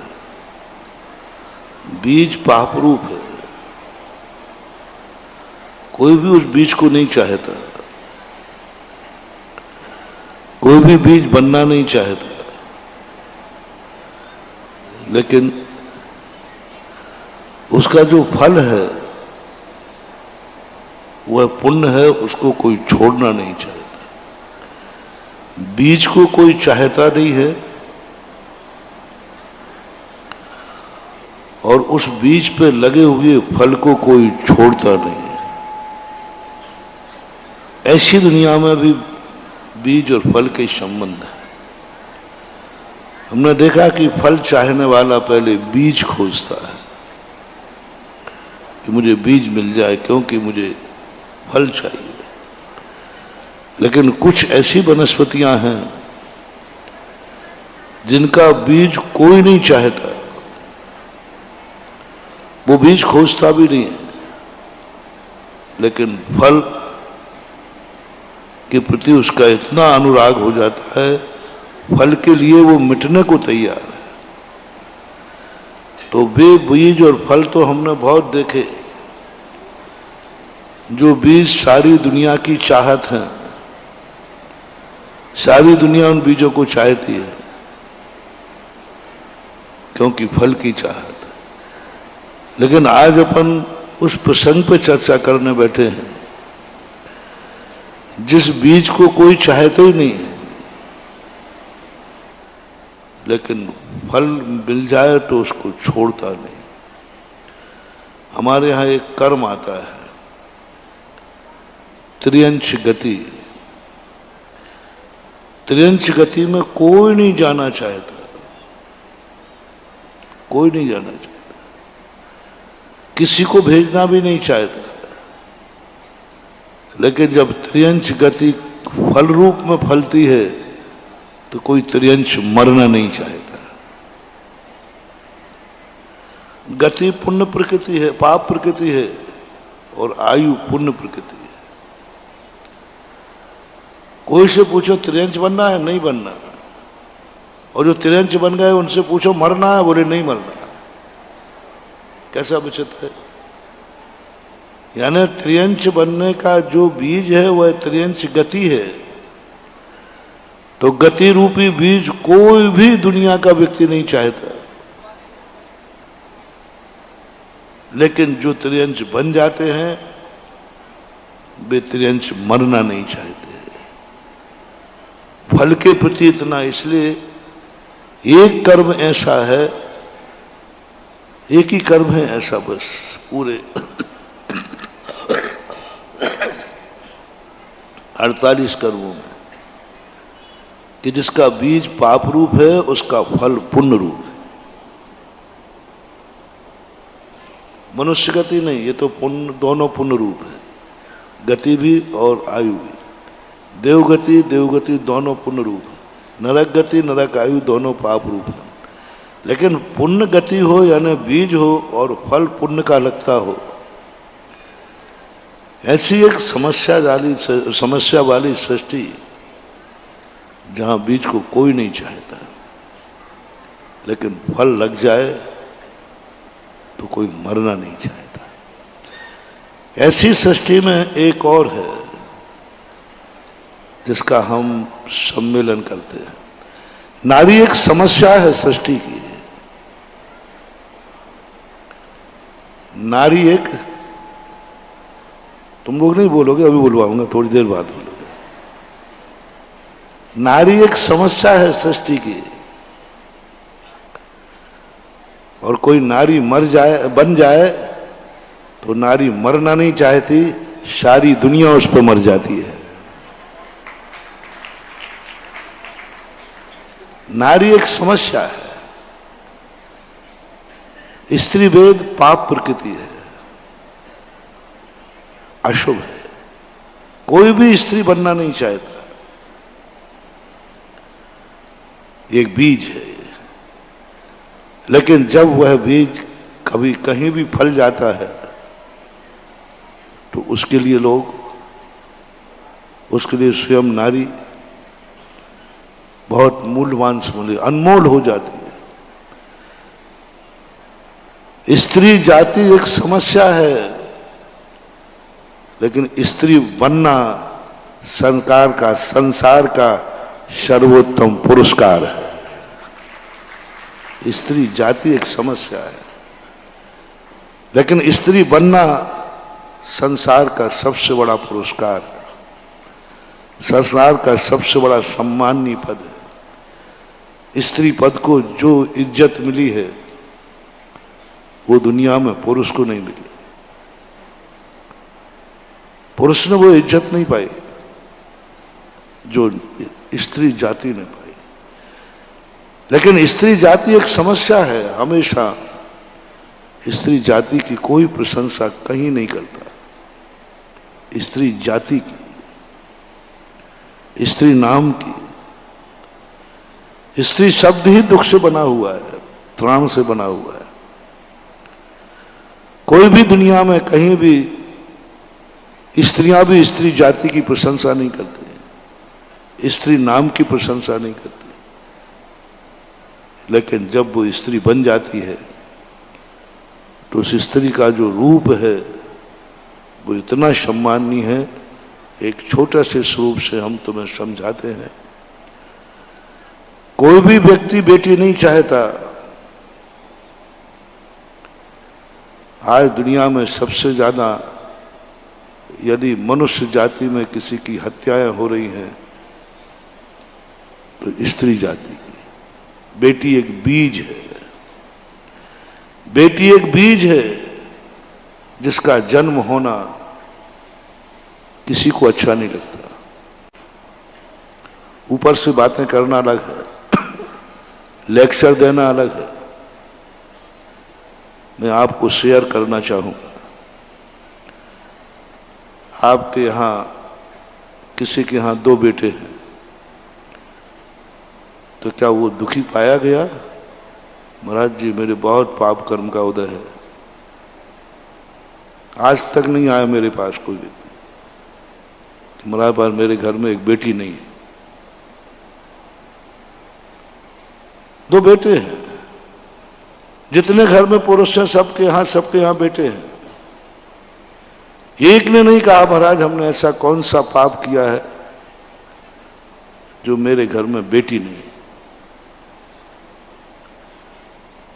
बीज पाप रूप है, कोई भी उस बीज को नहीं चाहता, कोई भी बीज बनना नहीं चाहता, लेकिन उसका जो फल है वह पुण्य है, उसको कोई छोड़ना नहीं चाहता। बीज को कोई चाहता नहीं है और उस बीज पे लगे हुए फल को कोई छोड़ता नहीं है। ऐसी दुनिया में भी बीज और फल के संबंध है। हमने देखा कि फल चाहने वाला पहले बीज खोजता है कि मुझे बीज मिल जाए क्योंकि मुझे फल चाहिए। लेकिन कुछ ऐसी वनस्पतियां हैं जिनका बीज कोई नहीं चाहता, वो बीज खोजता भी नहीं है, लेकिन फल के प्रति उसका इतना अनुराग हो जाता है, फल के लिए वो मिटने को तैयार है। तो वे बीज और फल तो हमने बहुत देखे, जो बीज सारी दुनिया की चाहत है, सारी दुनिया उन बीजों को चाहती है क्योंकि फल की चाहत है। लेकिन आज अपन उस प्रसंग पे चर्चा करने बैठे हैं जिस बीज को कोई चाहता ही नहीं है, लेकिन फल मिल जाए तो उसको छोड़ता नहीं। हमारे यहां एक कर्म आता है, त्रियंश गति। त्रियंश गति में कोई नहीं जाना चाहता, कोई नहीं जाना चाहता, किसी को भेजना भी नहीं चाहता। लेकिन जब त्रियंश गति फल रूप में फलती है तो कोई त्रियंश मरना नहीं चाहता। गति पुण्य प्रकृति है, पाप प्रकृति है, और आयु पुण्य प्रकृति है। कोई से पूछो त्रियंश बनना है, नहीं बनना। और जो त्रियंश बन गए उनसे पूछो मरना है, बोले नहीं मरना। कैसा विचित्र है। यानी त्रियंश बनने का जो बीज है वह त्रियंश गति है। तो गति रूपी बीज कोई भी दुनिया का व्यक्ति नहीं चाहता, लेकिन जो त्रियंश बन जाते हैं वे त्रियंश मरना नहीं चाहते। फल के प्रति इतना, इसलिए एक कर्म ऐसा है, एक ही कर्म है ऐसा बस पूरे 48 कर्मों में, कि जिसका बीज पाप रूप है उसका फल पुण्य रूप है। मनुष्य गति नहीं, ये तो पुण्य, दोनों पुण्य रूप है, गति भी और आयु भी। देवगति दोनों पुण्य रूप है। नरक गति, नरक आयु दोनों पाप रूप है। लेकिन पुण्य गति हो यानी बीज हो और फल पुण्य का लगता हो, ऐसी एक समस्या वाली सृष्टि जहां बीज को कोई नहीं चाहता, लेकिन फल लग जाए तो कोई मरना नहीं चाहता। ऐसी सृष्टि में एक और है जिसका हम सम्मेलन करते हैं। नारी एक समस्या है सृष्टि की। नारी एक, तुम लोग नहीं बोलोगे, अभी बुलवाऊंगा, थोड़ी देर बाद बोलोगे। नारी एक समस्या है सृष्टि की, और कोई नारी बन जाए तो नारी मरना नहीं चाहती, सारी दुनिया उस पर मर जाती है। नारी एक समस्या है। स्त्री वेद पाप प्रकृति है, अशुभ है, कोई भी स्त्री बनना नहीं चाहता। एक बीज है, लेकिन जब वह बीज कभी कहीं भी फल जाता है तो उसके लिए स्वयं नारी बहुत मूल्यवान समझ, अनमोल हो जाती है। स्त्री जाति एक समस्या है, लेकिन स्त्री बनना संसार का सर्वोत्तम पुरस्कार है। स्त्री जाति एक समस्या है, लेकिन स्त्री बनना संसार का सबसे बड़ा पुरस्कार है, संसार का सबसे बड़ा सम्माननीय पद है। स्त्री पद को जो इज्जत मिली है वो दुनिया में पुरुष को नहीं मिली। पुरुष ने वो इज्जत नहीं पाई जो स्त्री जाति ने पाई। लेकिन स्त्री जाति एक समस्या है। हमेशा स्त्री जाति की कोई प्रशंसा कहीं नहीं करता। स्त्री जाति की, स्त्री नाम की, स्त्री शब्द ही दुख से बना हुआ है, त्राण से बना हुआ है। कोई भी दुनिया में कहीं भी स्त्रियां भी स्त्री जाति की प्रशंसा नहीं करती, स्त्री नाम की प्रशंसा नहीं करती, लेकिन जब वो स्त्री बन जाती है तो उस स्त्री का जो रूप है वो इतना सम्माननीय है। एक छोटे से स्वरूप से हम तुम्हें समझाते हैं, कोई भी व्यक्ति बेटी नहीं चाहता। आज दुनिया में सबसे ज्यादा यदि मनुष्य जाति में किसी की हत्याएं हो रही हैं तो स्त्री जाति की। बेटी एक बीज है, बेटी एक बीज है जिसका जन्म होना किसी को अच्छा नहीं लगता। ऊपर से बातें करना अलग है, लेक्चर देना अलग है। मैं आपको शेयर करना चाहूंगा, आपके यहां किसी के यहां 2 बेटे हैं तो क्या वो दुखी पाया गया? महाराज जी मेरे बहुत पाप कर्म का उदय है, आज तक नहीं आया मेरे पास कोई व्यक्ति, महाराज पास मेरे घर में एक बेटी नहीं है। 2 बेटे हैं, जितने घर में पुरुष हैं सबके यहां बेटे हैं। एक ने नहीं कहा महाराज हमने ऐसा कौन सा पाप किया है जो मेरे घर में बेटी नहीं।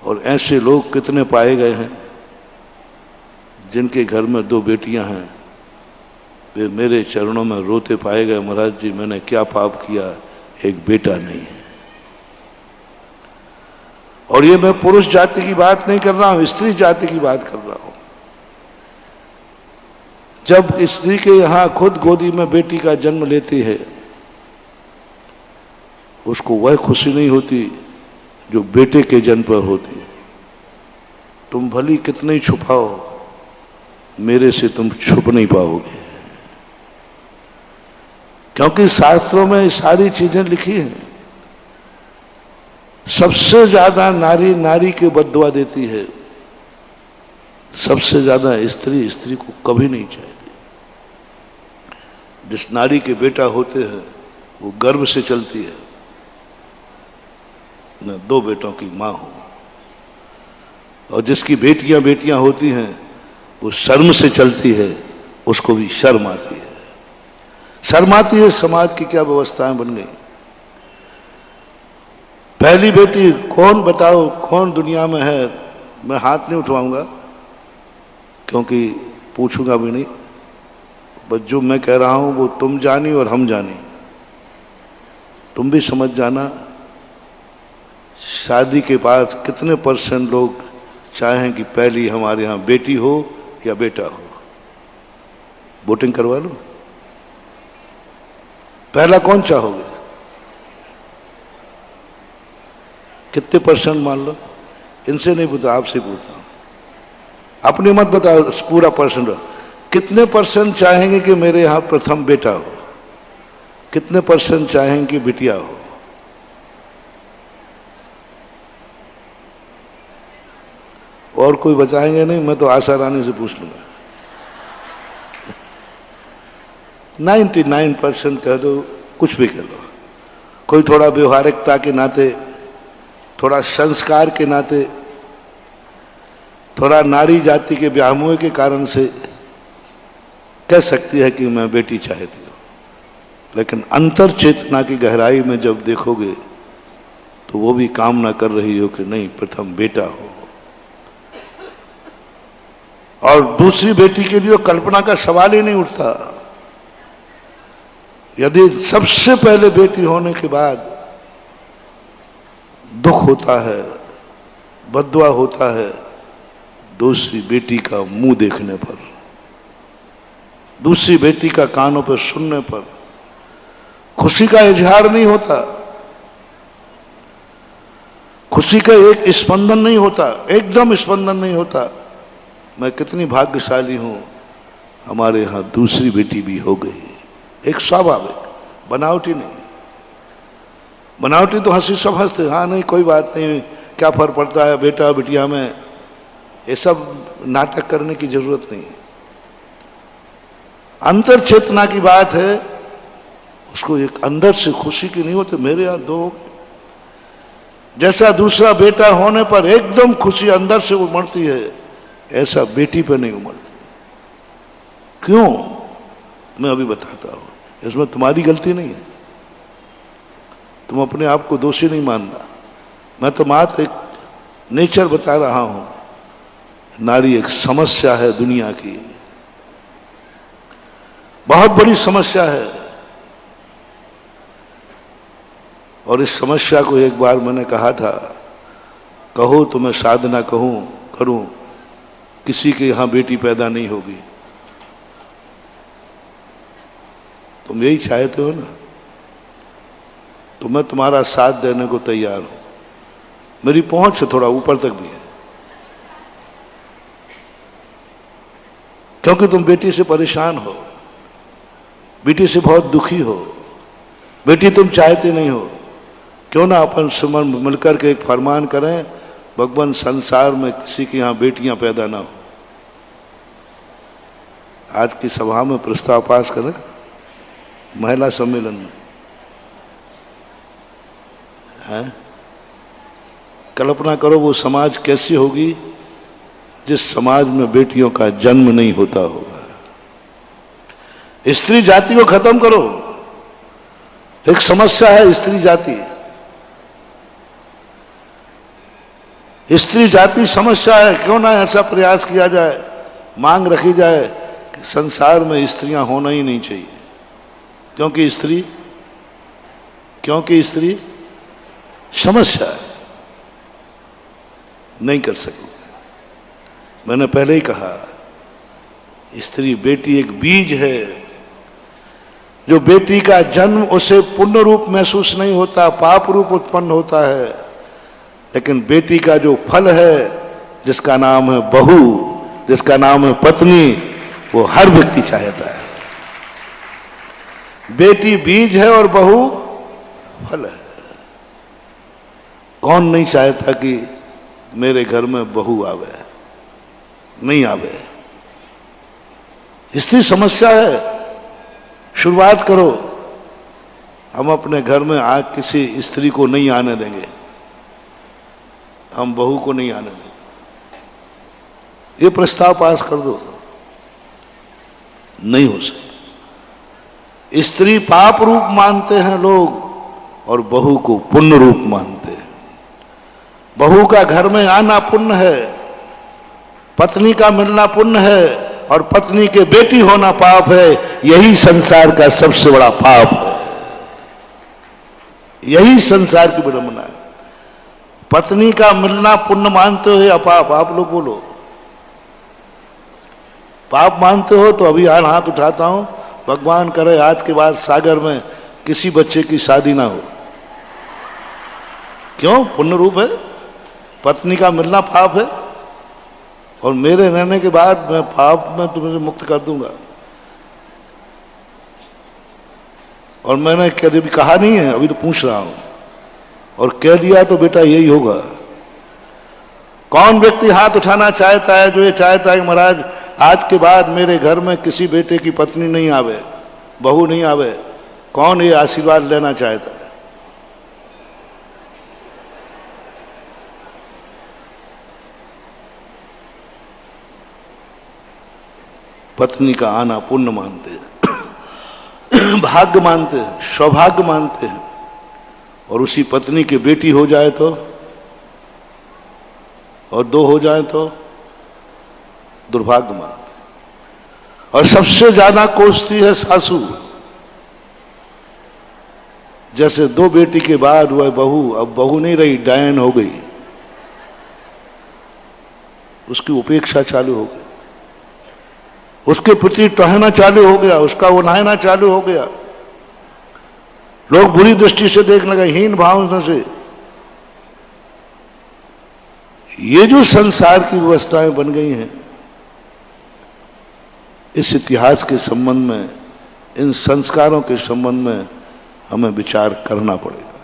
और ऐसे लोग कितने पाए गए हैं जिनके घर में 2 बेटियां हैं, वे मेरे चरणों में रोते पाए गए, महाराज जी मैंने क्या पाप किया, एक बेटा नहीं है। और ये मैं पुरुष जाति की बात नहीं कर रहा हूं, स्त्री जाति की बात कर रहा हूं। जब स्त्री के यहां खुद गोदी में बेटी का जन्म लेती है उसको वह खुशी नहीं होती जो बेटे के जन्म पर होती। तुम भली कितने ही छुपाओ, मेरे से तुम छुप नहीं पाओगे, क्योंकि शास्त्रों में सारी चीजें लिखी हैं। सबसे ज्यादा नारी नारी के बद्दुआ देती है, सबसे ज्यादा स्त्री स्त्री को कभी नहीं चाहती। जिस नारी के बेटा होते हैं वो गर्व से चलती है, मैं 2 बेटों की मां हूं। और जिसकी बेटियां बेटियां होती हैं वो शर्म से चलती है, उसको भी शर्म आती है। शर्म आती है, समाज की क्या व्यवस्थाएं बन गई। पहली बेटी कौन बताओ, कौन दुनिया में है? मैं हाथ नहीं उठवाऊंगा क्योंकि पूछूंगा भी नहीं, बस जो मैं कह रहा हूं वो तुम जानी और हम जानी, तुम भी समझ जाना। शादी के बाद कितने % लोग चाहें कि पहली हमारे यहां बेटी हो या बेटा हो? वोटिंग करवा लो, पहला कौन चाहोगे? कितने % मान लो? इनसे नहीं पूछता, आपसे पूछता हूं, अपनी मत बताओ पूरा % कितने % चाहेंगे कि मेरे यहां प्रथम बेटा हो? कितने % चाहेंगे कि बिटिया हो? और कोई बचाएंगे नहीं, मैं तो आशा रानी से पूछ लूंगा। 99% कह दो, कुछ भी कह लो। कोई थोड़ा व्यवहारिकता के नाते, थोड़ा संस्कार के नाते, थोड़ा नारी जाति के व्यामोह के कारण से कह सकती है कि मैं बेटी चाहती हूं, लेकिन अंतर चेतना की गहराई में जब देखोगे तो वो भी कामना कर रही हो कि नहीं प्रथम बेटा हो। और दूसरी बेटी के लिए कल्पना का सवाल ही नहीं उठता। यदि सबसे पहले बेटी होने के बाद दुख होता है, बद्दुआ होता है दूसरी बेटी का मुंह देखने पर, दूसरी बेटी का कानों पर सुनने पर, खुशी का इजहार नहीं होता, खुशी का एक स्पंदन नहीं होता, एकदम स्पंदन नहीं होता। मैं कितनी भाग्यशाली हूं, हमारे यहां दूसरी बेटी भी हो गई। एक स्वाभाविक, बनावटी नहीं। बनावटी तो हंसी सब हंसते, हाँ नहीं कोई बात नहीं, क्या फर्क पड़ता है बेटा बिटिया में, ये सब नाटक करने की जरूरत नहीं। अंतर चेतना की बात है, उसको एक अंदर से खुशी की नहीं होती मेरे यहां 2 हो गए। जैसा दूसरा बेटा होने पर एकदम खुशी अंदर से उमड़ती है, ऐसा बेटी पे नहीं उमड़ती। क्यों? मैं अभी बताता हूं। इसमें तुम्हारी गलती नहीं है, तुम अपने आप को दोषी नहीं मानना। मैं तो मात्र एक नेचर बता रहा हूं। नारी एक समस्या है दुनिया की, बहुत बड़ी समस्या है। और इस समस्या को एक बार मैंने कहा था, कहो तो मैं साधना करूं, किसी के यहां बेटी पैदा नहीं होगी। तुम यही चाहते हो ना, तो मैं तुम्हारा साथ देने को तैयार हूं। मेरी पहुंच से थोड़ा ऊपर तक भी है, क्योंकि तुम बेटी से परेशान हो, बेटी से बहुत दुखी हो। बेटी तुम चाहते नहीं हो। क्यों ना अपन सुमन मिलकर के एक फरमान करें, भगवान संसार में किसी के यहां बेटियां पैदा ना हो। आज की सभा में प्रस्ताव पास करें, महिला सम्मेलन में है। कल्पना करो वो समाज कैसी होगी जिस समाज में बेटियों का जन्म नहीं होता होगा। स्त्री जाति को खत्म करो, एक समस्या है स्त्री जाति। स्त्री जाति समस्या है, क्यों ना ऐसा प्रयास किया जाए, मांग रखी जाए कि संसार में स्त्रियां होना ही नहीं चाहिए, क्योंकि स्त्री समस्या है, नहीं कर सकते। मैंने पहले ही कहा, स्त्री बेटी एक बीज है। जो बेटी का जन्म उसे पुण्य रूप महसूस नहीं होता, पाप रूप उत्पन्न होता है। लेकिन बेटी का जो फल है, जिसका नाम है बहू, जिसका नाम है पत्नी, वो हर व्यक्ति चाहता है। बेटी बीज है और बहू फल है। कौन नहीं चाहता कि मेरे घर में बहू आवे, नहीं आवे। स्त्री समस्या है। शुरुआत करो, हम अपने घर में आज किसी स्त्री को नहीं आने देंगे, हम बहू को नहीं आने देंगे। ये प्रस्ताव पास कर दो। नहीं हो सकता। स्त्री पाप रूप मानते हैं लोग और बहू को पुण्य रूप मानते हैं। बहू का घर में आना पुण्य है, पत्नी का मिलना पुण्य है, और पत्नी के बेटी होना पाप है। यही संसार का सबसे बड़ा पाप है। यही संसार की विडंबना है। पत्नी का मिलना पुण्य मानते हो या पाप? आप लोग बोलो। पाप मानते हो तो अभी हाथ उठाता हूं। भगवान करे आज के बाद सागर में किसी बच्चे की शादी ना हो। क्यों? पुण्य रूप है। पत्नी का मिलना पाप है, और मेरे रहने के बाद मैं पाप में तुम्हें मुक्त कर दूंगा। और मैंने कभी भी कहा नहीं है, अभी तो पूछ रहा हूं, और कह दिया तो बेटा यही होगा। कौन व्यक्ति हाथ उठाना चाहता है जो ये चाहता है कि महाराज आज के बाद मेरे घर में किसी बेटे की पत्नी नहीं आवे, बहू नहीं आवे? कौन ये आशीर्वाद लेना चाहता है? पत्नी का आना पुण्य मानते हैं, भाग्य मानते हैं, सौभाग्य मानते हैं। और उसी पत्नी की बेटी हो जाए तो, और 2 हो जाए तो दुर्भाग्य मानते हैं। और सबसे ज्यादा कोसती है सासू। जैसे 2 बेटी के बाद वह बहू, अब बहू नहीं रही, डायन हो गई, उसकी उपेक्षा चालू हो गई, उसके प्रति टहना चालू हो गया, उसका उन्हायना चालू हो गया। लोग बुरी दृष्टि से देखने लगे, हीन भावना से। ये जो संसार की व्यवस्थाएं बन गई हैं, इस इतिहास के संबंध में, इन संस्कारों के संबंध में हमें विचार करना पड़ेगा।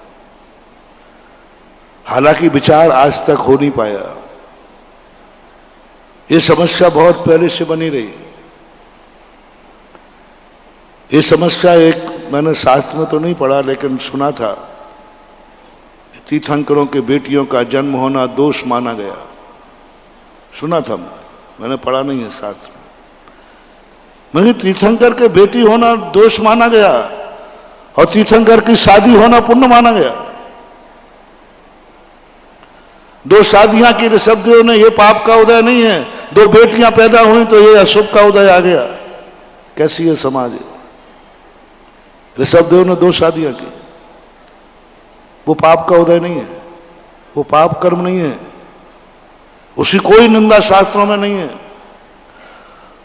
हालांकि विचार आज तक हो नहीं पाया। ये समस्या बहुत पहले से बनी रही। ये समस्या एक मैंने शास्त्र में तो नहीं पढ़ा लेकिन सुना था, तीर्थंकरों के बेटियों का जन्म होना दोष माना गया। सुना था मैंने पढ़ा नहीं है शास्त्र में। मगर तीर्थंकर के बेटी होना दोष माना गया और तीर्थंकर की शादी होना पुण्य माना गया। दो शादियां की ऋषभदेव ने, ये पाप का उदय नहीं है। दो बेटियां पैदा हुई तो ये अशुभ का उदय आ गया। कैसी है समाज है? ऋषभदेव ने 2 शादियां की, वो पाप का उदय नहीं है, वो पाप कर्म नहीं है, उसकी कोई निंदा शास्त्रों में नहीं है।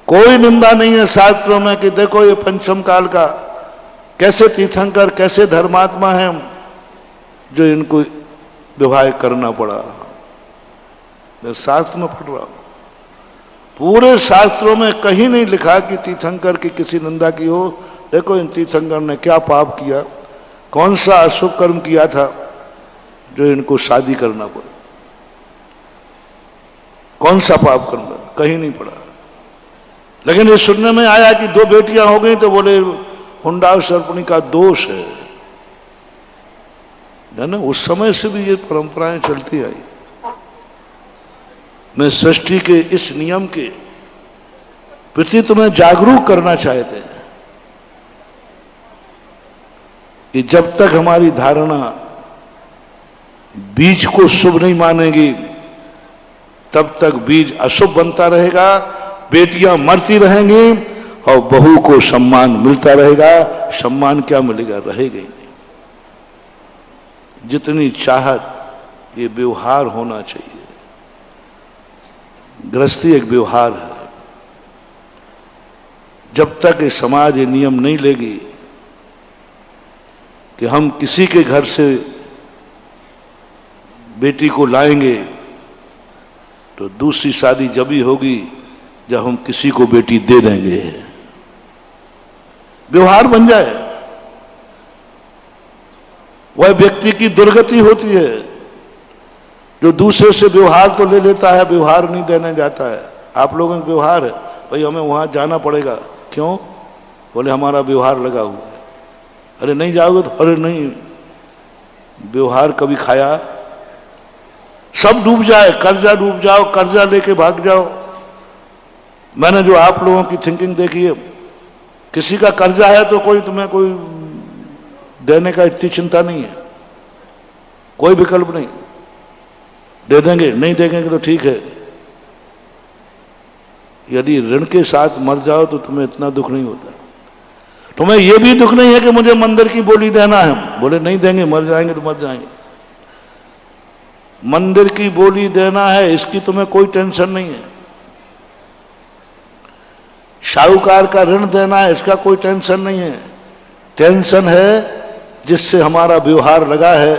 कोई निंदा नहीं है शास्त्रों में कि देखो ये पंचम काल का कैसे तीर्थंकर, कैसे धर्मात्मा है जो इनको विवाह करना पड़ा। शास्त्र में पढ़ रहा हूं, पूरे शास्त्रों में कहीं नहीं लिखा कि तीर्थंकर की किसी निंदा की हो। देखो इन तीर्थंकर ने क्या पाप किया, कौन सा अशुभ कर्म किया था जो इनको शादी करना पड़ा। कौन सा पाप कर्म, कहीं नहीं पड़ा। लेकिन ये सुनने में आया कि 2 बेटियां हो गई तो बोले हुंडा और सर्पणी का दोष है ना। उस समय से भी ये परंपराएं चलती आई। मैं सृष्टि के इस नियम के प्रति तुम्हें जागरूक करना चाहते हैं कि जब तक हमारी धारणा बीज को शुभ नहीं मानेगी तब तक बीज अशुभ बनता रहेगा, बेटियां मरती रहेंगी और बहू को सम्मान मिलता रहेगा। सम्मान क्या मिलेगा? रहेगा ही नहीं। जितनी चाहत, ये व्यवहार होना चाहिए। गृहस्थी एक व्यवहार है। जब तक ये समाज ये नियम नहीं लेगी कि हम किसी के घर से बेटी को लाएंगे तो दूसरी शादी जब ही होगी जब हम किसी को बेटी दे देंगे। व्यवहार बन जाए, वह व्यक्ति की दुर्गति होती है जो दूसरे से व्यवहार तो ले लेता है, व्यवहार नहीं देने जाता है। आप लोगों का व्यवहार है, भाई हमें वहां जाना पड़ेगा। क्यों? बोले हमारा व्यवहार लगा हुआ है। अरे नहीं जाओगे तो? अरे नहीं, व्यवहार कभी खाया? सब डूब जाए, कर्जा डूब जाओ, कर्जा लेके भाग जाओ। मैंने जो आप लोगों की थिंकिंग देखी है, किसी का कर्जा है तो कोई तुम्हें कोई देने का इतनी चिंता नहीं है, कोई विकल्प नहीं। दे देंगे, नहीं देंगे तो ठीक है। यदि ऋण के साथ मर जाओ तो तुम्हें इतना दुख नहीं होता। तुम्हें यह भी दुख नहीं है कि मुझे मंदिर की बोली देना है। बोले नहीं देंगे, मर जाएंगे तो मर जाएंगे। मंदिर की बोली देना है, इसकी तुम्हें कोई टेंशन नहीं है। साहूकार का ऋण देना है, इसका कोई टेंशन नहीं है। टेंशन है जिससे हमारा व्यवहार लगा है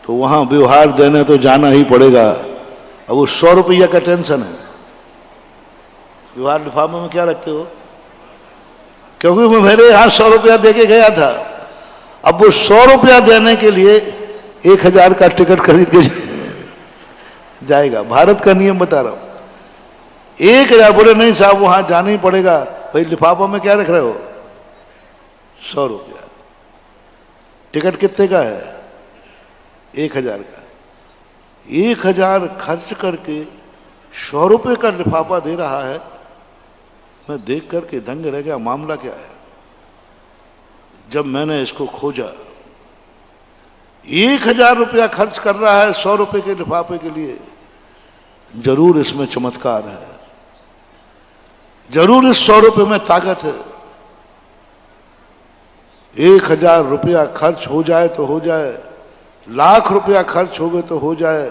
तो वहां व्यवहार देने तो जाना ही पड़ेगा। अब वो 100 रुपया का टेंशन है। व्यवहार लिफाफे में क्या रखते हो? क्योंकि मैं मेरे यहां 100 रुपया दे के गया था। अब वो 100 रुपया देने के लिए 1000 का टिकट खरीद के जाएगा। भारत का नियम बता रहा हूं। 1000 बोले नहीं साहब वहां जाना ही पड़ेगा। भाई लिफाफा में क्या रख रहे हो? 100 रुपया। टिकट कितने का है? 1000 का। 1000 खर्च करके 100 रुपये का लिफाफा दे रहा है। मैं देख करके दंग रह गया, मामला क्या है। जब मैंने इसको खोजा, 1000 रुपया खर्च कर रहा है 100 रुपये के लिफाफे के लिए। जरूर इसमें चमत्कार है, जरूर इस 100 रुपये में ताकत है। 1000 रुपया खर्च हो जाए तो हो जाए, लाख रुपया खर्च हो गए तो हो जाए,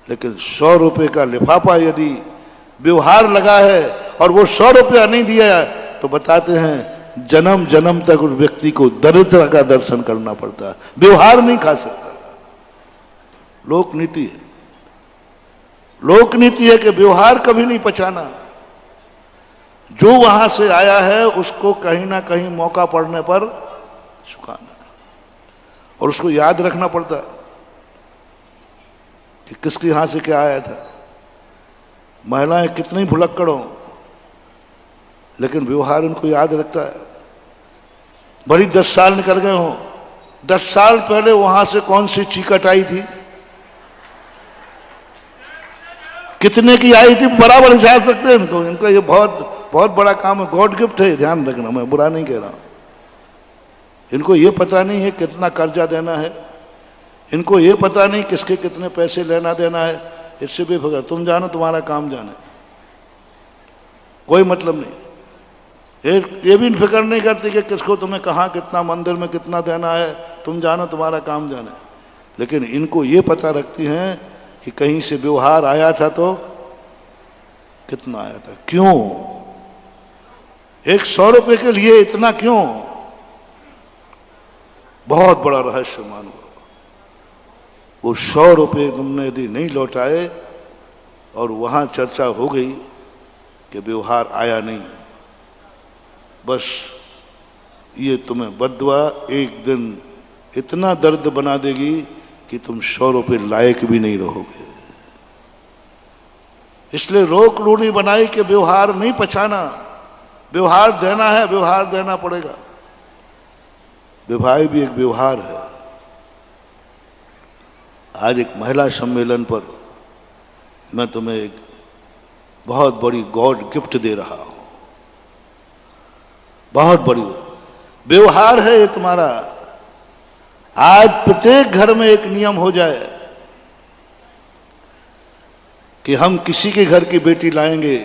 लेकिन 100 रुपये का लिफाफा यदि व्यवहार लगा है और वो 100 रुपया नहीं दिया है तो बताते हैं जन्म जन्म तक उस व्यक्ति को दरिद्र का दर्शन करना पड़ता है। व्यवहार नहीं खा सकता। लोक नीति है, लोक नीति है कि व्यवहार कभी नहीं पचाना। जो वहां से आया है उसको कहीं ना कहीं मौका पड़ने पर सुखाना, और उसको याद रखना पड़ता कि किसके यहां से क्या आया था। महिलाएं कितनी भुलक्कड़ हो, लेकिन व्यवहार उनको याद रखता है। बड़ी 10 साल निकल गए हों, 10 साल पहले वहां से कौन सी चिकट आई थी, कितने की आई थी, बराबर हिसाब सकते हैं इनको। इनका ये बहुत बहुत बड़ा काम है, गॉड गिफ्ट है, ध्यान रखना, मैं बुरा नहीं कह रहा हूं। इनको ये पता नहीं है कितना कर्जा देना है, इनको ये पता नहीं किसके कितने पैसे लेना देना है। इससे बेफिक्र, तुम जानो, तुम्हारा काम जाने, कोई मतलब नहीं। ये भी फिक्र नहीं करती कि किसको तुम्हें कहाँ कितना मंदिर में कितना देना है, तुम जानो, तुम्हारा काम जाने। लेकिन इनको ये पता रखती हैं कि कहीं से व्यवहार आया था तो कितना आया था, क्यों, एक 100 रुपए के लिए इतना क्यों, बहुत बड़ा रहस्य मानो। वो 100 रुपए तुमने यदि नहीं लौटाए और वहां चर्चा हो गई कि व्यवहार आया नहीं, बस ये तुम्हें बद्दुआ एक दिन इतना दर्द बना देगी कि तुम 100 रुपए लायक भी नहीं रहोगे। इसलिए रोक रूढ़ी बनाई कि व्यवहार नहीं पछाना, व्यवहार देना है, व्यवहार देना पड़ेगा। विवाह भी एक व्यवहार है। आज एक महिला सम्मेलन पर मैं तुम्हें एक बहुत बड़ी गॉड गिफ्ट दे रहा हूं, बहुत बड़ी व्यवहार है ये तुम्हारा। आज प्रत्येक घर में एक नियम हो जाए कि हम किसी के घर की बेटी लाएंगे,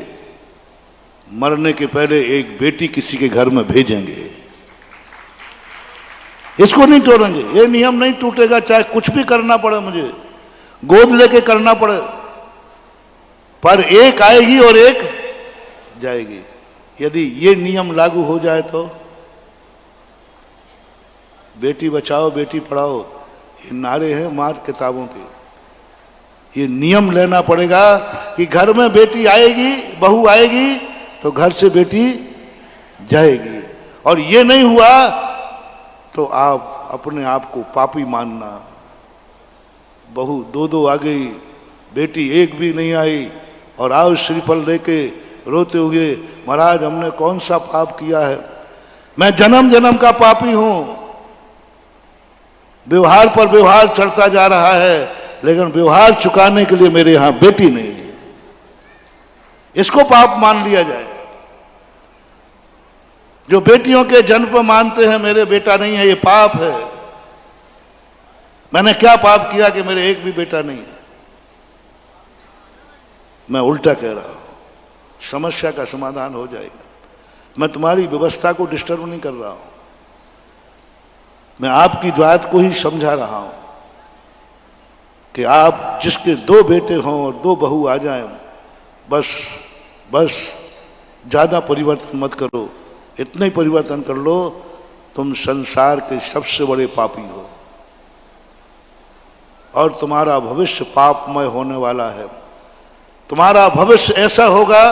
मरने के पहले एक बेटी किसी के घर में भेजेंगे, इसको नहीं तोड़ेंगे। ये नियम नहीं टूटेगा, चाहे कुछ भी करना पड़े, मुझे गोद लेके करना पड़े, पर एक आएगी और एक जाएगी। यदि ये नियम लागू हो जाए तो बेटी बचाओ बेटी पढ़ाओ, ये नारे हैं मार किताबों के। ये नियम लेना पड़ेगा कि घर में बेटी आएगी, बहू आएगी तो घर से बेटी जाएगी। और ये नहीं हुआ तो आप अपने आप को पापी मानना। बहू 2 आ गई, बेटी एक भी नहीं आई, और आओ श्रीफल लेके रोते हुए, महाराज हमने कौन सा पाप किया है, मैं जन्म जन्म का पापी हूं। व्यवहार पर व्यवहार चढ़ता जा रहा है, लेकिन व्यवहार चुकाने के लिए मेरे यहां बेटी नहीं है, इसको पाप मान लिया जाए। जो बेटियों के जन्म पर मानते हैं मेरे बेटा नहीं है, ये पाप है। मैंने क्या पाप किया कि मेरे एक भी बेटा नहीं है? मैं उल्टा कह रहा हूं, समस्या का समाधान हो जाएगा। मैं तुम्हारी व्यवस्था को डिस्टर्ब नहीं कर रहा हूं, मैं आपकी बात को ही समझा रहा हूं कि आप जिसके 2 बेटे हों और 2 बहू आ जाएं, बस ज्यादा परिवर्तन मत करो, इतना ही परिवर्तन कर लो, तुम संसार के सबसे बड़े पापी हो और तुम्हारा भविष्य पापमय होने वाला है। तुम्हारा भविष्य ऐसा होगा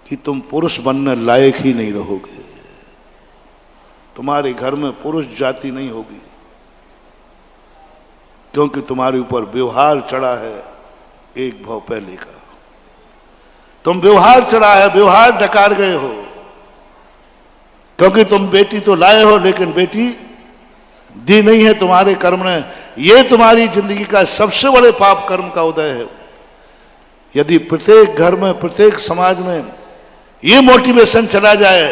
कि तुम पुरुष बनने लायक ही नहीं रहोगे, तुम्हारे घर में पुरुष जाति नहीं होगी, क्योंकि तुम्हारे ऊपर व्यवहार चढ़ा है एक भाव पहले का। तुम व्यवहार चढ़ा है, व्यवहार डकार गए हो, क्योंकि तुम बेटी तो लाए हो लेकिन बेटी दी नहीं है तुम्हारे कर्म ने। ये तुम्हारी जिंदगी का सबसे बड़े पाप कर्म का उदय है। यदि प्रत्येक घर में, प्रत्येक समाज में ये मोटिवेशन चला जाए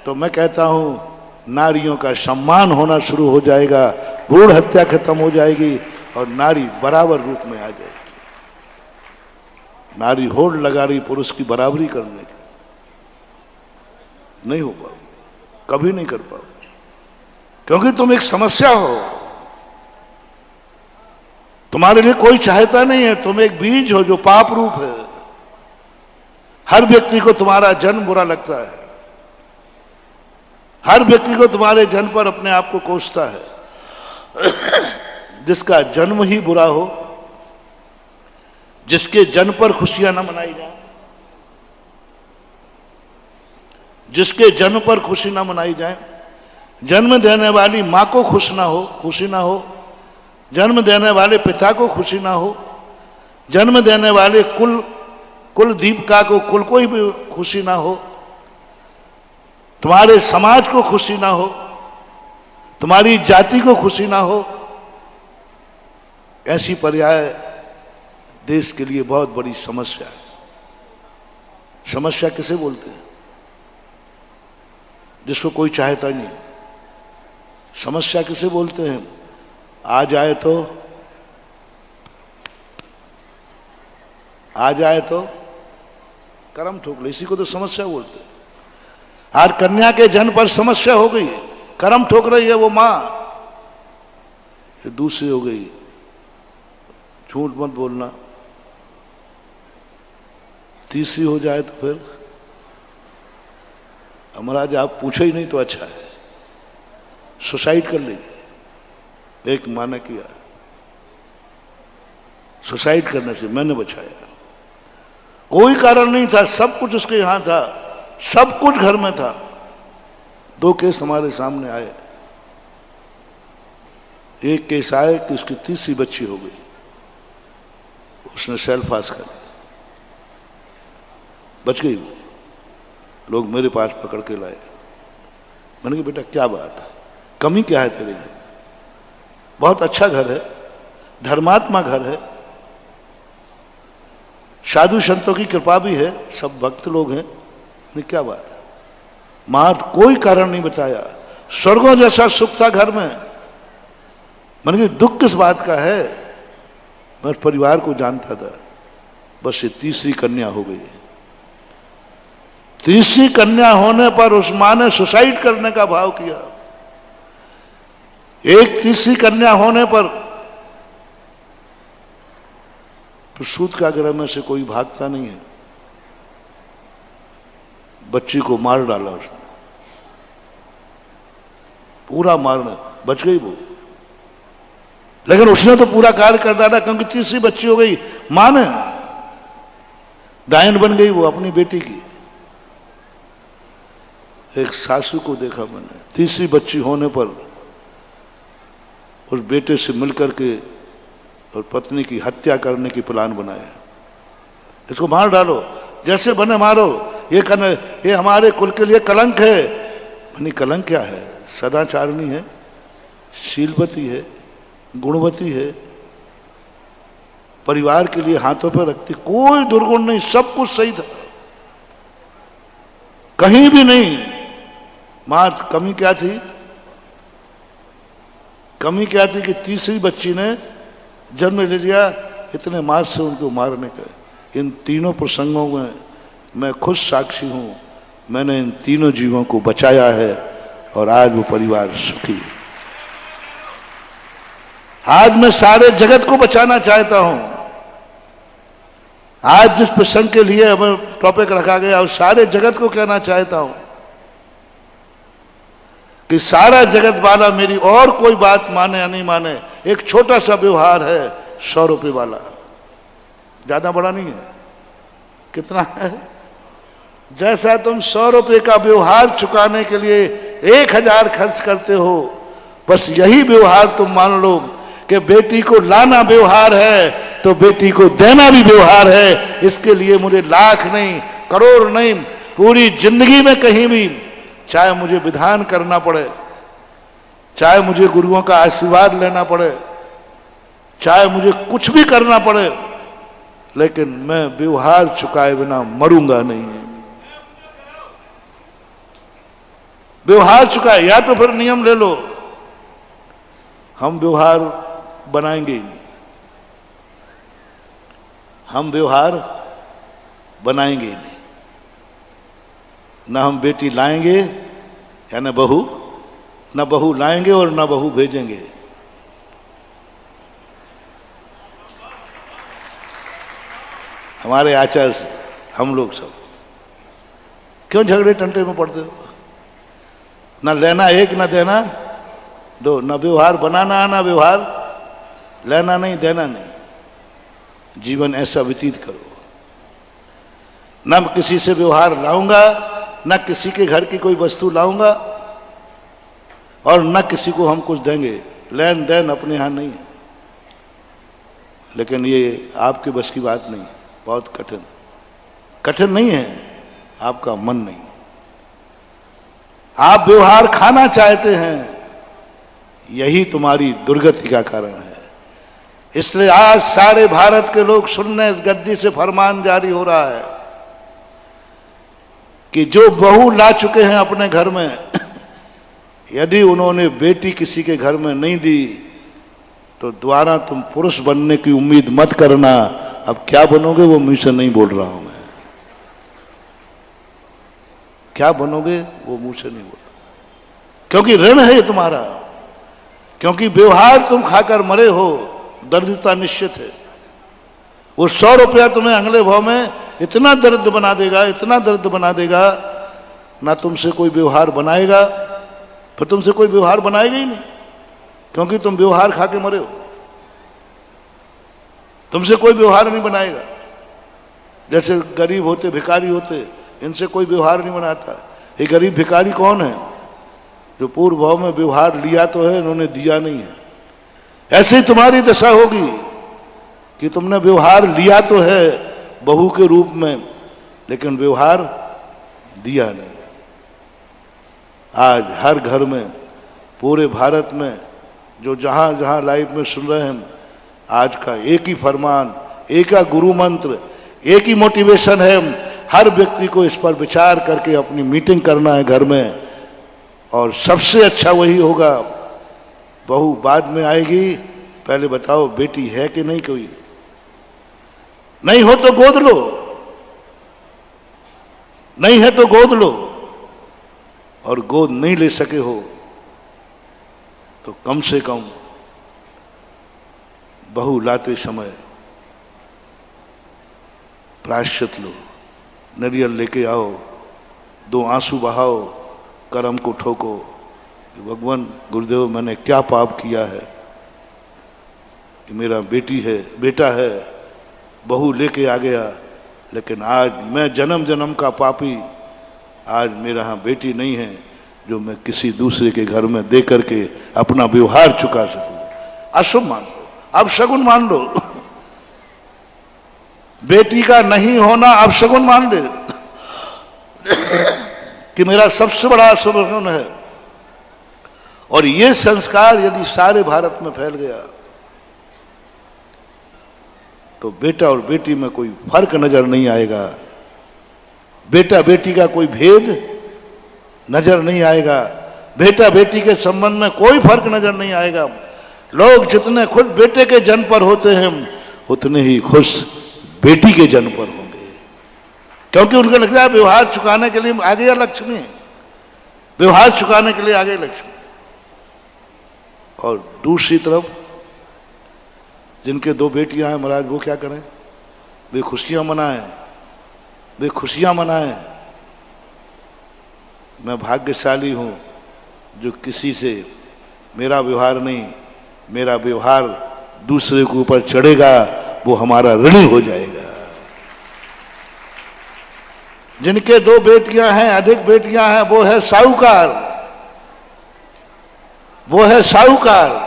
तो मैं कहता हूं नारियों का सम्मान होना शुरू हो जाएगा, भ्रूण हत्या खत्म हो जाएगी और नारी बराबर रूप में आ जाएगी। नारी होड़ लगा रही पुरुष की बराबरी करने की, नहीं हो पाओ, कभी नहीं कर पाओ, क्योंकि तुम एक समस्या हो। तुम्हारे लिए कोई चाहता नहीं है, तुम एक बीज हो जो पाप रूप है। हर व्यक्ति को तुम्हारा जन्म बुरा लगता है, हर व्यक्ति को तुम्हारे जन्म पर अपने आप को कोसता है। जिसका जन्म ही बुरा हो, जिसके जन्म पर खुशियां न मनाई जाए, जिसके जन्म पर खुशी ना मनाई जाए, जन्म देने वाली मां को खुश ना हो, खुशी ना हो, जन्म देने वाले पिता को खुशी ना हो, जन्म देने वाले कुल कुल दीपिका को, कुल कोई भी खुशी ना हो, तुम्हारे समाज को खुशी ना हो, तुम्हारी जाति को खुशी ना हो, ऐसी पर्याय देश के लिए बहुत बड़ी समस्या है। समस्या किसे बोलते हैं? जिसको कोई चाहता नहीं। समस्या किसे बोलते हैं? आ जाए तो करम ठोक ले, इसी को तो समस्या बोलते हैं। आज कन्या के जन्म पर समस्या हो गई, करम ठोक रही है वो मां, दूसरी हो गई झूठ मत बोलना, तीसरी हो जाए तो फिर महाराज आप पूछे ही नहीं तो अच्छा है, सुसाइड कर लेगी। एक मां ने किया, सुसाइड करने से मैंने बचाया, कोई कारण नहीं था, सब कुछ उसके यहां था, सब कुछ घर में था। 2 केस हमारे सामने आए। एक केस आए कि उसकी तीसरी बच्ची हो गई, उसने सेल्फ पास कर लिया, बच गई वो। लोग मेरे पास पकड़ के लाए। मैंने कहा बेटा क्या बात है, कमी क्या है तेरे घर? बहुत अच्छा घर है, धर्मात्मा घर है, साधु संतों की कृपा भी है, सब भक्त लोग हैं, क्या बात है? मां कोई कारण नहीं बताया, स्वर्गों जैसा सुख था घर में। मैंने कहा दुख किस बात का है? मैं परिवार को जानता था, बस ये तीसरी कन्या हो गई। तीसरी कन्या होने पर उस मां ने सुसाइड करने का भाव किया। एक तीसरी कन्या होने पर तो सूत का ग्रह में से कोई भागता नहीं है, बच्ची को मार डाला उसने, पूरा मारना, बच गई वो, लेकिन उसने तो पूरा कार्य कर डाला, क्योंकि तीसरी बच्ची हो गई, मां ने डायन बन गई वो अपनी बेटी की। एक सासू को देखा मैंने, तीसरी बच्ची होने पर उस बेटे से मिलकर के और पत्नी की हत्या करने की प्लान बनाया। इसको मार डालो, जैसे बने मारो, ये हमारे कुल के लिए कलंक है। नहीं, कलंक क्या है? सदाचारणी है, शीलवती है, गुणवती है, परिवार के लिए हाथों पर रखती, कोई दुर्गुण नहीं, सब कुछ सही था, कहीं भी नहीं। मां कमी क्या थी? कमी क्या थी कि तीसरी बच्ची ने जन्म ले लिया, इतने मार से उनको मारने का। इन तीनों प्रसंगों में मैं खुद साक्षी हूं, मैंने इन तीनों जीवों को बचाया है और आज वो परिवार सुखी है। आज मैं सारे जगत को बचाना चाहता हूं। आज जिस प्रसंग के लिए हमें टॉपिक रखा गया, और सारे जगत को कहना चाहता हूं कि सारा जगत वाला मेरी और कोई बात माने या नहीं माने, एक छोटा सा व्यवहार है 100 रुपए वाला, ज्यादा बड़ा नहीं है। कितना है? जैसा तुम 100 रुपए का व्यवहार चुकाने के लिए 1000 खर्च करते हो, बस यही व्यवहार तुम मान लो कि बेटी को लाना व्यवहार है तो बेटी को देना भी व्यवहार है। इसके लिए मुझे लाख नहीं, करोड़ नहीं, पूरी जिंदगी में कहीं भी, चाहे मुझे विधान करना पड़े, चाहे मुझे गुरुओं का आशीर्वाद लेना पड़े, चाहे मुझे कुछ भी करना पड़े, लेकिन मैं व्यवहार चुकाए बिना मरूंगा नहीं। व्यवहार चुकाए, या तो फिर नियम ले लो, हम व्यवहार बनाएंगे ही नहीं, हम व्यवहार बनाएंगे ही नहीं। ना हम बेटी लाएंगे या न बहू, न बहू लाएंगे और न बहू भेजेंगे। हमारे आचार्य से हम लोग सब क्यों झगड़े टंटे में पड़ते हो? न लेना एक, न देना दो, न व्यवहार बनाना, न व्यवहार लेना नहीं, देना नहीं। जीवन ऐसा व्यतीत करो। न किसी से व्यवहार लाऊंगा, न किसी के घर की कोई वस्तु लाऊंगा, और न किसी को हम कुछ देंगे। लेन देन अपने यहां नहीं है, लेकिन ये आपके बस की बात नहीं, बहुत कठिन। कठिन नहीं है, आपका मन नहीं। आप व्यवहार खाना चाहते हैं, यही तुम्हारी दुर्गति का कारण है। इसलिए आज सारे भारत के लोग सुनने, इस गद्दी से फरमान जारी हो रहा है कि जो बहू ला चुके हैं अपने घर में, यदि उन्होंने बेटी किसी के घर में नहीं दी तो दोबारा तुम पुरुष बनने की उम्मीद मत करना। अब क्या बनोगे वो मुंह से नहीं बोल रहा हूं मैं, क्या बनोगे वो मुंह से नहीं बोल रहा, क्योंकि ऋण है ये तुम्हारा, क्योंकि व्यवहार तुम खाकर मरे हो, दरिद्रता निश्चित है। वो 100 रुपया तुम्हें अगले भाव में इतना दर्द बना देगा, इतना दर्द बना देगा, ना तुमसे कोई व्यवहार बनाएगा, फिर तुमसे कोई व्यवहार बनाएगा ही नहीं, क्योंकि तुम व्यवहार खा के मरे हो। तुमसे कोई व्यवहार नहीं बनाएगा। जैसे गरीब होते, भिखारी होते, इनसे कोई व्यवहार नहीं बनाता। ये गरीब भिखारी कौन है? जो पूर्व भाव में व्यवहार लिया तो है, इन्होंने दिया नहीं है। ऐसे ही तुम्हारी दशा होगी कि तुमने व्यवहार लिया तो है बहू के रूप में, लेकिन व्यवहार दिया नहीं। आज हर घर में, पूरे भारत में, जो जहां जहां लाइव में सुन रहे हैं, आज का एक ही फरमान, एक ही गुरु मंत्र, एक ही मोटिवेशन है। हर व्यक्ति को इस पर विचार करके अपनी मीटिंग करना है घर में, और सबसे अच्छा वही होगा। बहू बाद में आएगी, पहले बताओ बेटी है कि नहीं कोई? नहीं हो तो गोद लो, नहीं है तो गोद लो, और गोद नहीं ले सके हो तो कम से कम बहू लाते समय प्रायश्चित लो, नारियल लेके आओ, 2 आंसू बहाओ, करम को ठोको, भगवान गुरुदेव मैंने क्या पाप किया है कि मेरा बेटी है, बेटा है, बहू लेके आ गया, लेकिन आज मैं जन्म जन्म का पापी, आज मेरा यहाँ बेटी नहीं है जो मैं किसी दूसरे के घर में दे करके अपना व्यवहार चुका सकूं। अशुभ मान लो, अब शगुन मान लो। बेटी का नहीं होना अब शगुन मान ले कि मेरा सबसे बड़ा अशुभ शगुन है। और ये संस्कार यदि सारे भारत में फैल गया तो बेटा और बेटी में कोई फर्क नजर नहीं आएगा, बेटा बेटी का कोई भेद नजर नहीं आएगा, बेटा बेटी के संबंध में कोई फर्क नजर नहीं आएगा। लोग जितने खुश बेटे के जन्म पर होते हैं, उतने ही खुश बेटी के जन्म पर होंगे, क्योंकि उनको लगता है व्यवहार चुकाने के लिए आ गया लक्ष्मी, व्यवहार चुकाने के लिए आ गई लक्ष्मी। और दूसरी तरफ जिनके 2 बेटियां हैं महाराज, वो क्या करें? वे खुशियां मनाएं, वे खुशियां मनाएं। मैं भाग्यशाली हूं जो किसी से मेरा व्यवहार नहीं, मेरा व्यवहार दूसरे के ऊपर चढ़ेगा, वो हमारा ऋणी हो जाएगा। जिनके 2 बेटियां हैं, अधिक बेटियां हैं, वो है साहूकार, वो है साहूकार।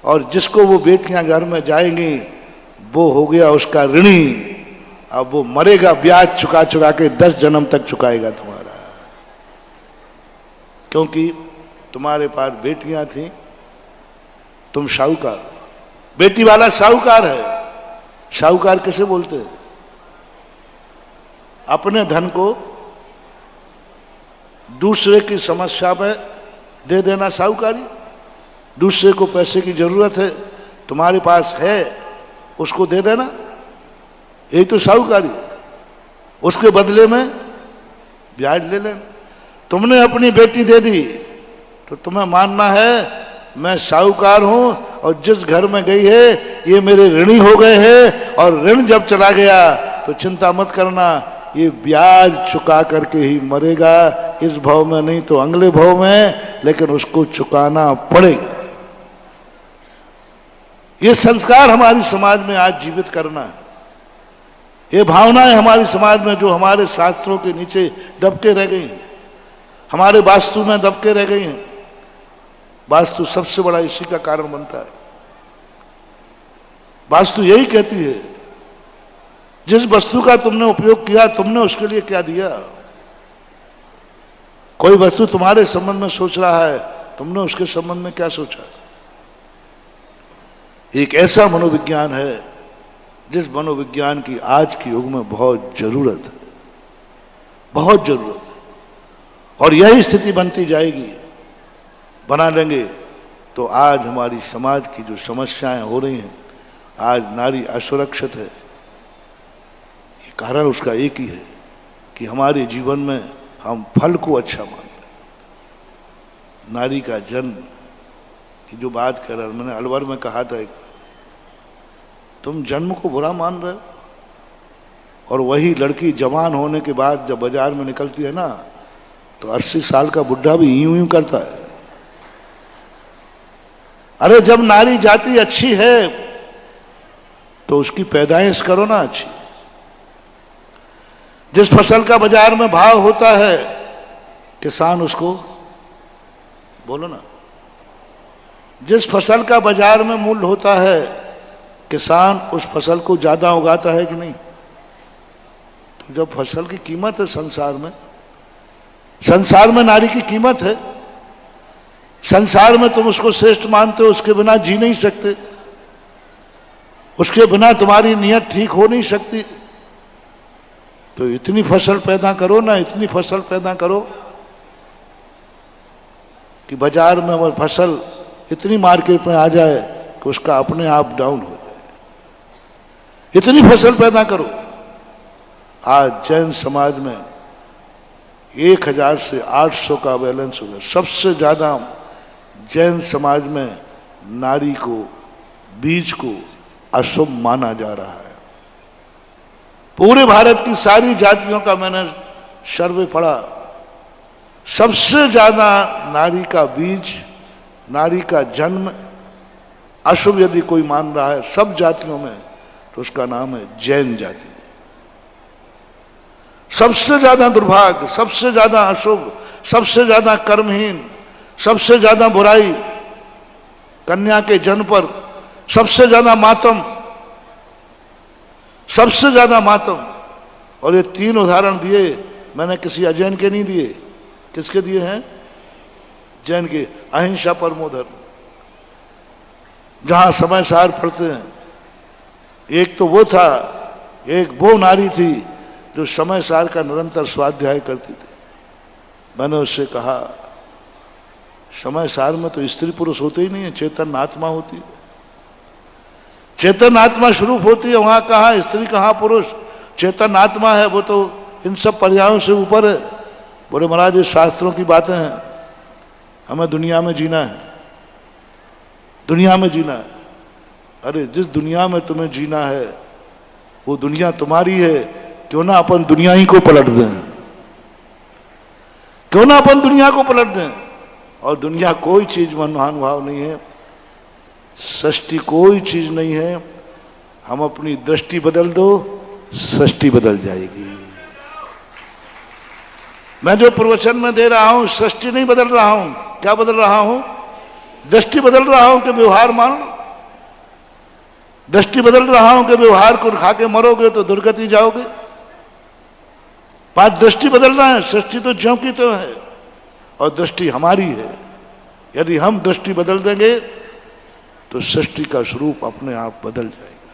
और जिसको वो बेटियां घर में जाएंगी वो हो गया उसका ऋणी। अब वो मरेगा ब्याज चुका चुका के 10 जन्म तक चुकाएगा तुम्हारा, क्योंकि तुम्हारे पास बेटियां थी, तुम साहूकार। बेटी वाला साहूकार है। साहूकार किसे बोलते हैं? अपने धन को दूसरे की समस्या में दे देना साहूकारी। दूसरे को पैसे की जरूरत है, तुम्हारे पास है, उसको दे देना, यही तो साहूकारी। उसके बदले में ब्याज ले लेना। तुमने अपनी बेटी दे दी तो तुम्हें मानना है मैं साहूकार हूं, और जिस घर में गई है ये मेरे ऋणी हो गए हैं, और ऋण जब चला गया तो चिंता मत करना, ये ब्याज चुका करके ही मरेगा, इस भाव में नहीं तो अगले भाव में, लेकिन उसको चुकाना पड़ेगा। ये संस्कार हमारी समाज में आज जीवित करना है। ये भावनाएं हमारी समाज में जो हमारे शास्त्रों के नीचे दबके रह गई हैं, हमारे वास्तु में दबके रह गई हैं। वास्तु सबसे बड़ा इसी का कारण बनता है। वास्तु यही कहती है जिस वस्तु का तुमने उपयोग किया, तुमने उसके लिए क्या दिया? कोई वस्तु तुम्हारे संबंध में सोच रहा है, तुमने उसके संबंध में क्या सोचा? एक ऐसा मनोविज्ञान है जिस मनोविज्ञान की आज के युग में बहुत जरूरत है, बहुत जरूरत है। और यही स्थिति बनती जाएगी, बना लेंगे तो आज हमारी समाज की जो समस्याएं हो रही हैं, आज नारी असुरक्षित है, ये कारण उसका एक ही है कि हमारे जीवन में हम फल को अच्छा मान रहे। नारी का जन्म की जो बात कह रहा, मैंने अलवर में कहा था एक बार, तुम जन्म को बुरा मान रहे हो, और वही लड़की जवान होने के बाद जब बाजार में निकलती है ना, तो 80 साल का बुढ़ा भी यूं यूं करता है। अरे जब नारी जाति अच्छी है तो उसकी पैदाइश करो ना अच्छी। जिस फसल का बाजार में भाव होता है, किसान उसको, बोलो ना, जिस फसल का बाजार में मूल्य होता है, किसान उस फसल को ज्यादा उगाता है कि नहीं? तो जब फसल की कीमत है संसार में नारी की कीमत है, संसार में तुम उसको श्रेष्ठ मानते हो, उसके बिना जी नहीं सकते, उसके बिना तुम्हारी नियत ठीक हो नहीं सकती। तो इतनी फसल पैदा करो ना, इतनी फसल पैदा करो कि बाजार में वो फसल इतनी मार्केट में आ जाए कि उसका अपने आप डाउन हो जाए। इतनी फसल पैदा करो। आज जैन समाज में 1000 से 800 का बैलेंस हो गया। सबसे ज्यादा जैन समाज में नारी को, बीज को अशुभ माना जा रहा है। पूरे भारत की सारी जातियों का मैंने सर्वे पढ़ा, सबसे ज्यादा नारी का बीज, नारी का जन्म अशुभ यदि कोई मान रहा है सब जातियों में, तो उसका नाम है जैन जाति। सबसे ज्यादा दुर्भाग्य, सबसे ज्यादा अशुभ, सबसे ज्यादा कर्महीन, सबसे ज्यादा बुराई कन्या के जन्म पर, सबसे ज्यादा मातम, सबसे ज्यादा मातम। और ये 3 उदाहरण दिए मैंने, किसी अजैन के नहीं दिए। किसके दिए हैं? जैन के। अहिंसा परमो धर्म, जहां समय सार पढ़ते हैं। एक तो वो था, एक वो नारी थी जो समय सार का निरंतर स्वाध्याय करती थी। मैंने उससे कहा, समय सार में तो स्त्री पुरुष होते ही नहीं है, चेतन आत्मा होती है। चेतन आत्मा स्वरूप होती है, वहां कहाँ स्त्री कहाँ पुरुष, चेतन आत्मा है, वो तो इन सब पर्यायों से ऊपर है। बोले महाराज ये शास्त्रों की बातें हैं, हमें दुनिया में जीना है, दुनिया में जीना है। अरे जिस दुनिया में तुम्हें जीना है वो दुनिया तुम्हारी है, क्यों ना अपन दुनिया ही को पलट दें, क्यों ना अपन दुनिया को पलट दें। और दुनिया कोई चीज महान भाव नहीं है, सृष्टि कोई चीज नहीं है। हम अपनी दृष्टि बदल दो, सृष्टि बदल जाएगी। मैं जो प्रवचन में दे रहा हूं, सृष्टि नहीं बदल रहा हूं। क्या बदल रहा हूं? दृष्टि बदल रहा हूं कि व्यवहार मान लो। दृष्टि बदल रहा हूं कि व्यवहार को खा के मरोगे तो दुर्गति जाओगे। बात दृष्टि बदलना है, सृष्टि तो ज्यों की तो है और दृष्टि हमारी है। यदि हम दृष्टि बदल देंगे तो सृष्टि का स्वरूप अपने आप बदल जाएगा।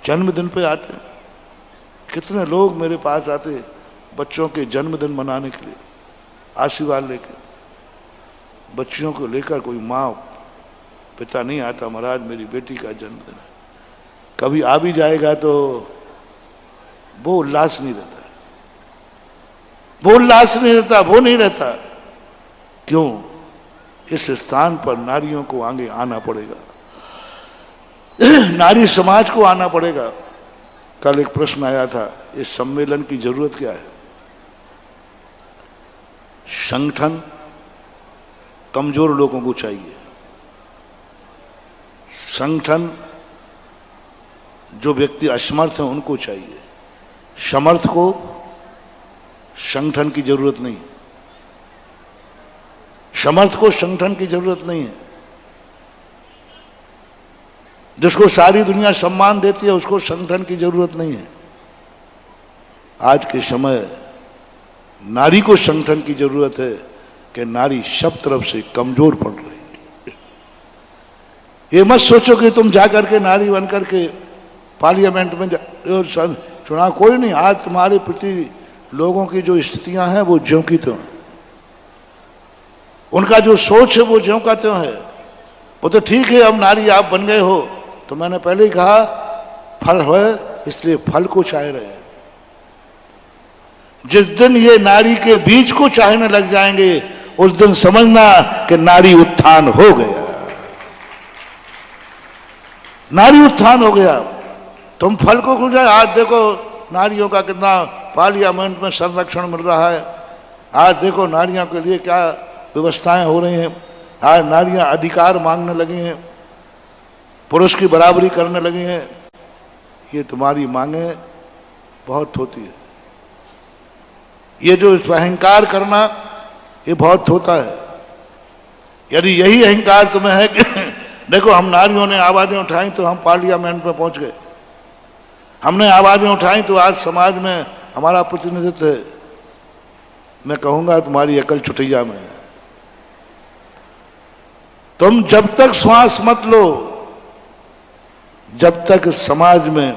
जन्मदिन पे आते हैं, कितने लोग मेरे पास आते बच्चों के जन्मदिन मनाने के लिए, आशीर्वाद लेकर। बच्चियों को लेकर कोई माँ पिता नहीं आता, महाराज मेरी बेटी का जन्मदिन है। कभी आ भी जाएगा तो वो उल्लास नहीं रहता, वो उल्लास नहीं रहता, वो नहीं रहता। क्यों? इस स्थान पर नारियों को आगे आना पड़ेगा, नारी समाज को आना पड़ेगा। कल एक प्रश्न आया था, इस सम्मेलन की जरूरत क्या है? संगठन कमजोर लोगों को चाहिए, संगठन जो व्यक्ति असमर्थ है उनको चाहिए। समर्थ को संगठन की जरूरत नहीं है, समर्थ को संगठन की जरूरत नहीं है। जिसको सारी दुनिया सम्मान देती है उसको संगठन की जरूरत नहीं है। आज के समय नारी को संगठन की जरूरत है कि नारी सब तरफ से कमजोर पड़ रही है। ये मत सोचो कि तुम जाकर के नारी बनकर के पार्लियामेंट में चुनाव, कोई नहीं। आज तुम्हारे प्रति लोगों की जो स्थितियां हैं वो ज्यों की त्यों है, उनका जो सोच है वो ज्यों का त्यों है। वो तो ठीक है, अब नारी आप बन गए हो तो मैंने पहले ही कहा फल है, इसलिए फल को चाह रहे हैं। जिस दिन ये नारी के बीज को चाहने लग जाएंगे उस दिन समझना कि नारी उत्थान हो गया, नारी उत्थान हो गया। तुम फल को खुल जाए। आज देखो नारियों का कितना पार्लियामेंट में संरक्षण मिल रहा है। आज देखो नारियों के लिए क्या व्यवस्थाएं हो रही हैं। आज नारियां अधिकार मांगने लगी हैं, पुरुष की बराबरी करने लगी हैं। ये तुम्हारी मांगे बहुत होती है। ये जो अहंकार करना ये बहुत होता है। यदि यही अहंकार तुम्हें है कि देखो हम नारियों ने आवाजें उठाई तो हम पार्लियामेंट में पहुंच गए, हमने आवाजें उठाई तो आज समाज में हमारा प्रतिनिधित्व है, मैं कहूंगा तुम्हारी अकल चुटैया में है। तुम जब तक श्वास मत लो, जब तक समाज में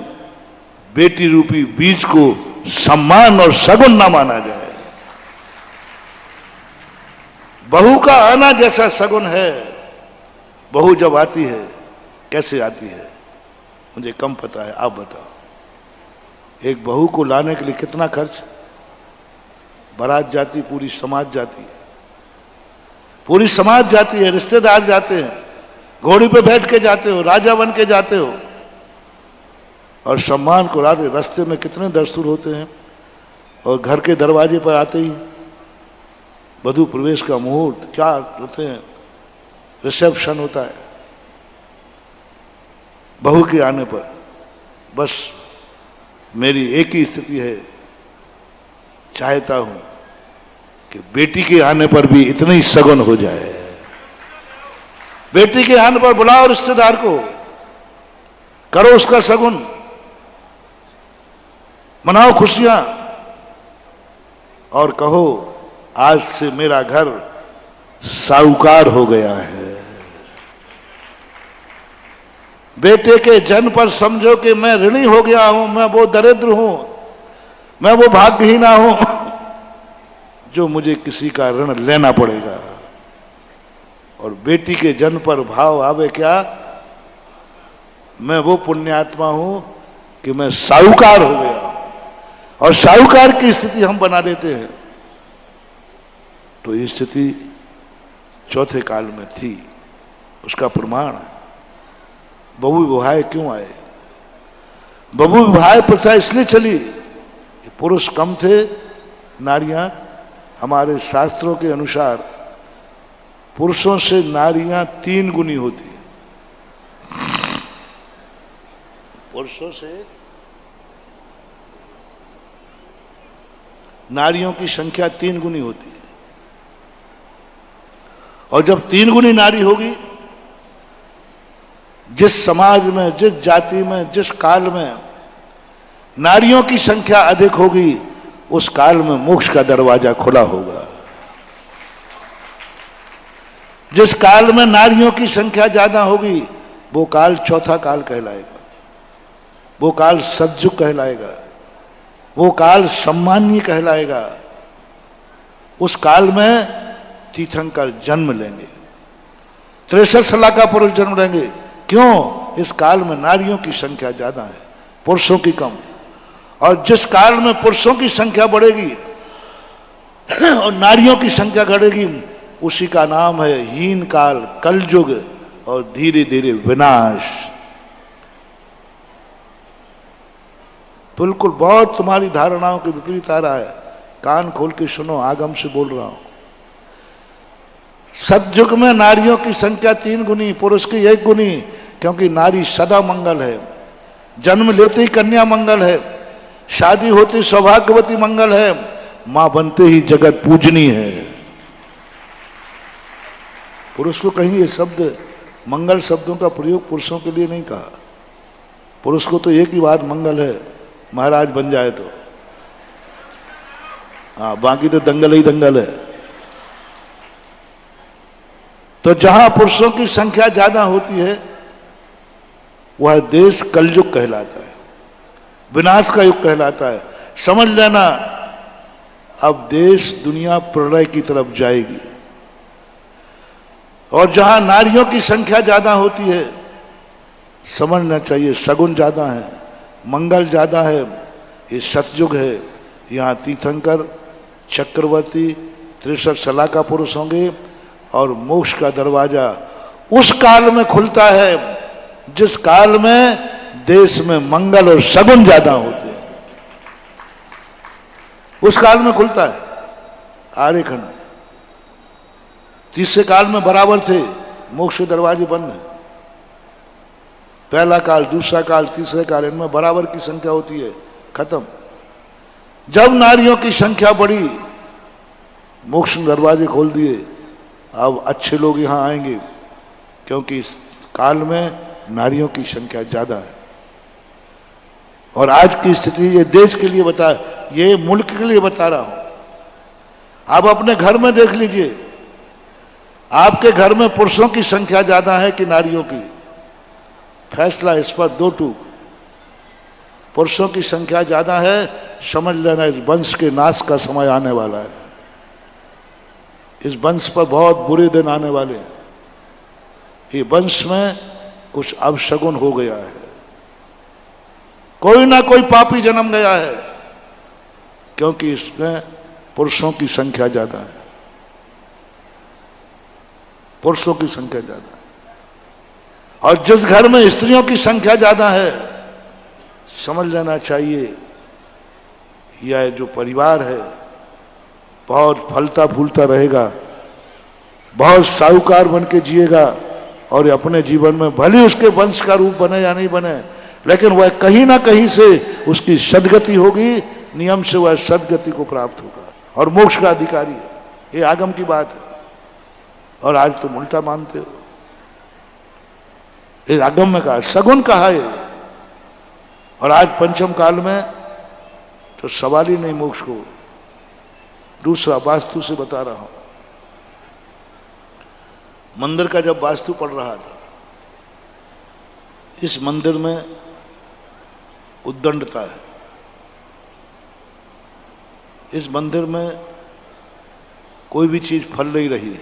बेटी रूपी बीज को सम्मान और सगुन ना माना जाए। बहू का आना जैसा सगुन है, बहू जब आती है कैसे आती है मुझे कम पता है, आप बताओ। एक बहू को लाने के लिए कितना खर्च, बारात जाती, पूरी समाज जाती है, पूरी समाज जाती है, रिश्तेदार जाते हैं, घोड़ी पे बैठ के जाते हो, राजा बन के जाते हो, और सम्मान को लाते। रास्ते में कितने दस्तूर होते हैं, और घर के दरवाजे पर आते ही वधू प्रवेश का मुहूर्त क्या होते हैं, रिसेप्शन होता है। बहू के आने पर बस मेरी एक ही स्थिति है, चाहता हूं कि बेटी के आने पर भी इतना ही सगुन हो जाए। बेटी के आने पर बुलाओ रिश्तेदार को, करो उसका सगुन, मनाओ खुशियां, और कहो आज से मेरा घर साहूकार हो गया है। बेटे के जन्म पर समझो कि मैं ऋणी हो गया हूं, मैं वो दरिद्र हूं, मैं वो भाग्यहीना हूं जो मुझे किसी का ऋण लेना पड़ेगा। और बेटी के जन्म पर भाव आवे क्या, मैं वो पुण्यात्मा हूं कि मैं साहूकार हो गया। और साहूकार की स्थिति हम बना देते हैं। तो ये स्थिति चौथे काल में थी, उसका प्रमाण है। बबू विवाह क्यों आए? बबू विवाह प्रथा इसलिए चली, पुरुष कम थे, नारियां, हमारे शास्त्रों के अनुसार पुरुषों से नारियां 3 गुनी होती है। पुरुषों से नारियों की संख्या 3 गुनी होती है। और जब 3 गुनी नारी होगी, जिस समाज में, जिस जाति में, जिस काल में नारियों की संख्या अधिक होगी, उस काल में मोक्ष का दरवाजा खुला होगा। जिस काल में नारियों की संख्या ज्यादा होगी, वो काल चौथा काल कहलाएगा, वो काल सतयुग कहलाएगा, वो काल सम्मानीय कहलाएगा। उस काल में तीर्थंकर जन्म लेंगे, 63 साल का पुरुष जन्म लेंगे। क्यों? इस काल में नारियों की संख्या ज्यादा है, पुरुषों की कम। और जिस काल में पुरुषों की संख्या बढ़ेगी और नारियों की संख्या घटेगी, उसी का नाम है हीन काल, कलयुग, और धीरे धीरे विनाश। बिल्कुल बहुत तुम्हारी धारणाओं के विपरीत आ रहा है, कान खोल के सुनो, आगम से बोल रहा हूं। सतयुग में नारियों की संख्या 3 गुनी, पुरुष की 1 गुनी, क्योंकि नारी सदा मंगल है, जन्म लेते ही कन्या मंगल है, शादी होती सौभाग्यवती मंगल है, मां बनते ही जगत पूजनी है। पुरुष को कहीं ये शब्द, मंगल शब्दों का प्रयोग पुरुषों के लिए नहीं कहा। पुरुष को तो एक ही बात मंगल है, महाराज बन जाए तो, हाँ, बाकी तो दंगल ही दंगल है। तो जहां पुरुषों की संख्या ज्यादा होती है वह देश कलयुग कहलाता है, विनाश का युग कहलाता है। समझ लेना, अब देश दुनिया प्रलय की तरफ जाएगी। और जहां नारियों की संख्या ज्यादा होती है, समझना चाहिए सगुन ज्यादा है, मंगल ज्यादा है, ये सतयुग है। यहाँ तीर्थंकर, चक्रवर्ती, 63 सलाह का पुरुष होंगे और मोक्ष का दरवाजा उस काल में खुलता है जिस काल में देश में मंगल और सगुन ज्यादा होते हैं, उस काल में खुलता है आर्यखंड। तीसरे काल में बराबर थे, मोक्ष के दरवाजे बंद हैं। पहला काल, दूसरा काल, तीसरे काल, इनमें बराबर की संख्या होती है, खत्म। जब नारियों की संख्या बढ़ी, मोक्ष के दरवाजे खोल दिए, अब अच्छे लोग यहां आएंगे, क्योंकि इस काल में नारियों की संख्या ज्यादा है। और आज की स्थिति ये देश के लिए बता, ये मुल्क के लिए बता रहा हूं। आप अपने घर में देख लीजिए, आपके घर में पुरुषों की संख्या ज्यादा है कि नारियों की? फैसला इस पर दो टूक। पुरुषों की संख्या ज्यादा है, समझ लेना इस वंश के नाश का समय आने वाला है। इस वंश पर बहुत बुरे दिन आने वाले हैं। ये वंश में कुछ अपशगुन हो गया है, कोई ना कोई पापी जन्म गया है, क्योंकि इसमें पुरुषों की संख्या ज्यादा है, पुरुषों की संख्या ज्यादा है। और जिस घर में स्त्रियों की संख्या ज्यादा है, समझ लेना चाहिए यह जो परिवार है बहुत फलता फूलता रहेगा, बहुत साहूकार बन के जिएगा, और अपने जीवन में भले उसके वंश का रूप बने या नहीं बने, लेकिन वह कहीं ना कहीं से उसकी सदगति होगी, नियम से वह सदगति को प्राप्त होगा और मोक्ष का अधिकारी है। ये आगम की बात है, और आज तुम उल्टा मानते हो। ये आगम में कहा, सगुन कहा है, और आज पंचम काल में तो सवाल ही नहीं मोक्ष को। दूसरा, वास्तु से बता रहा हूं। मंदिर का जब वास्तु पड़ रहा था, इस मंदिर में उद्दंडता है, इस मंदिर में कोई भी चीज फल नहीं रही है,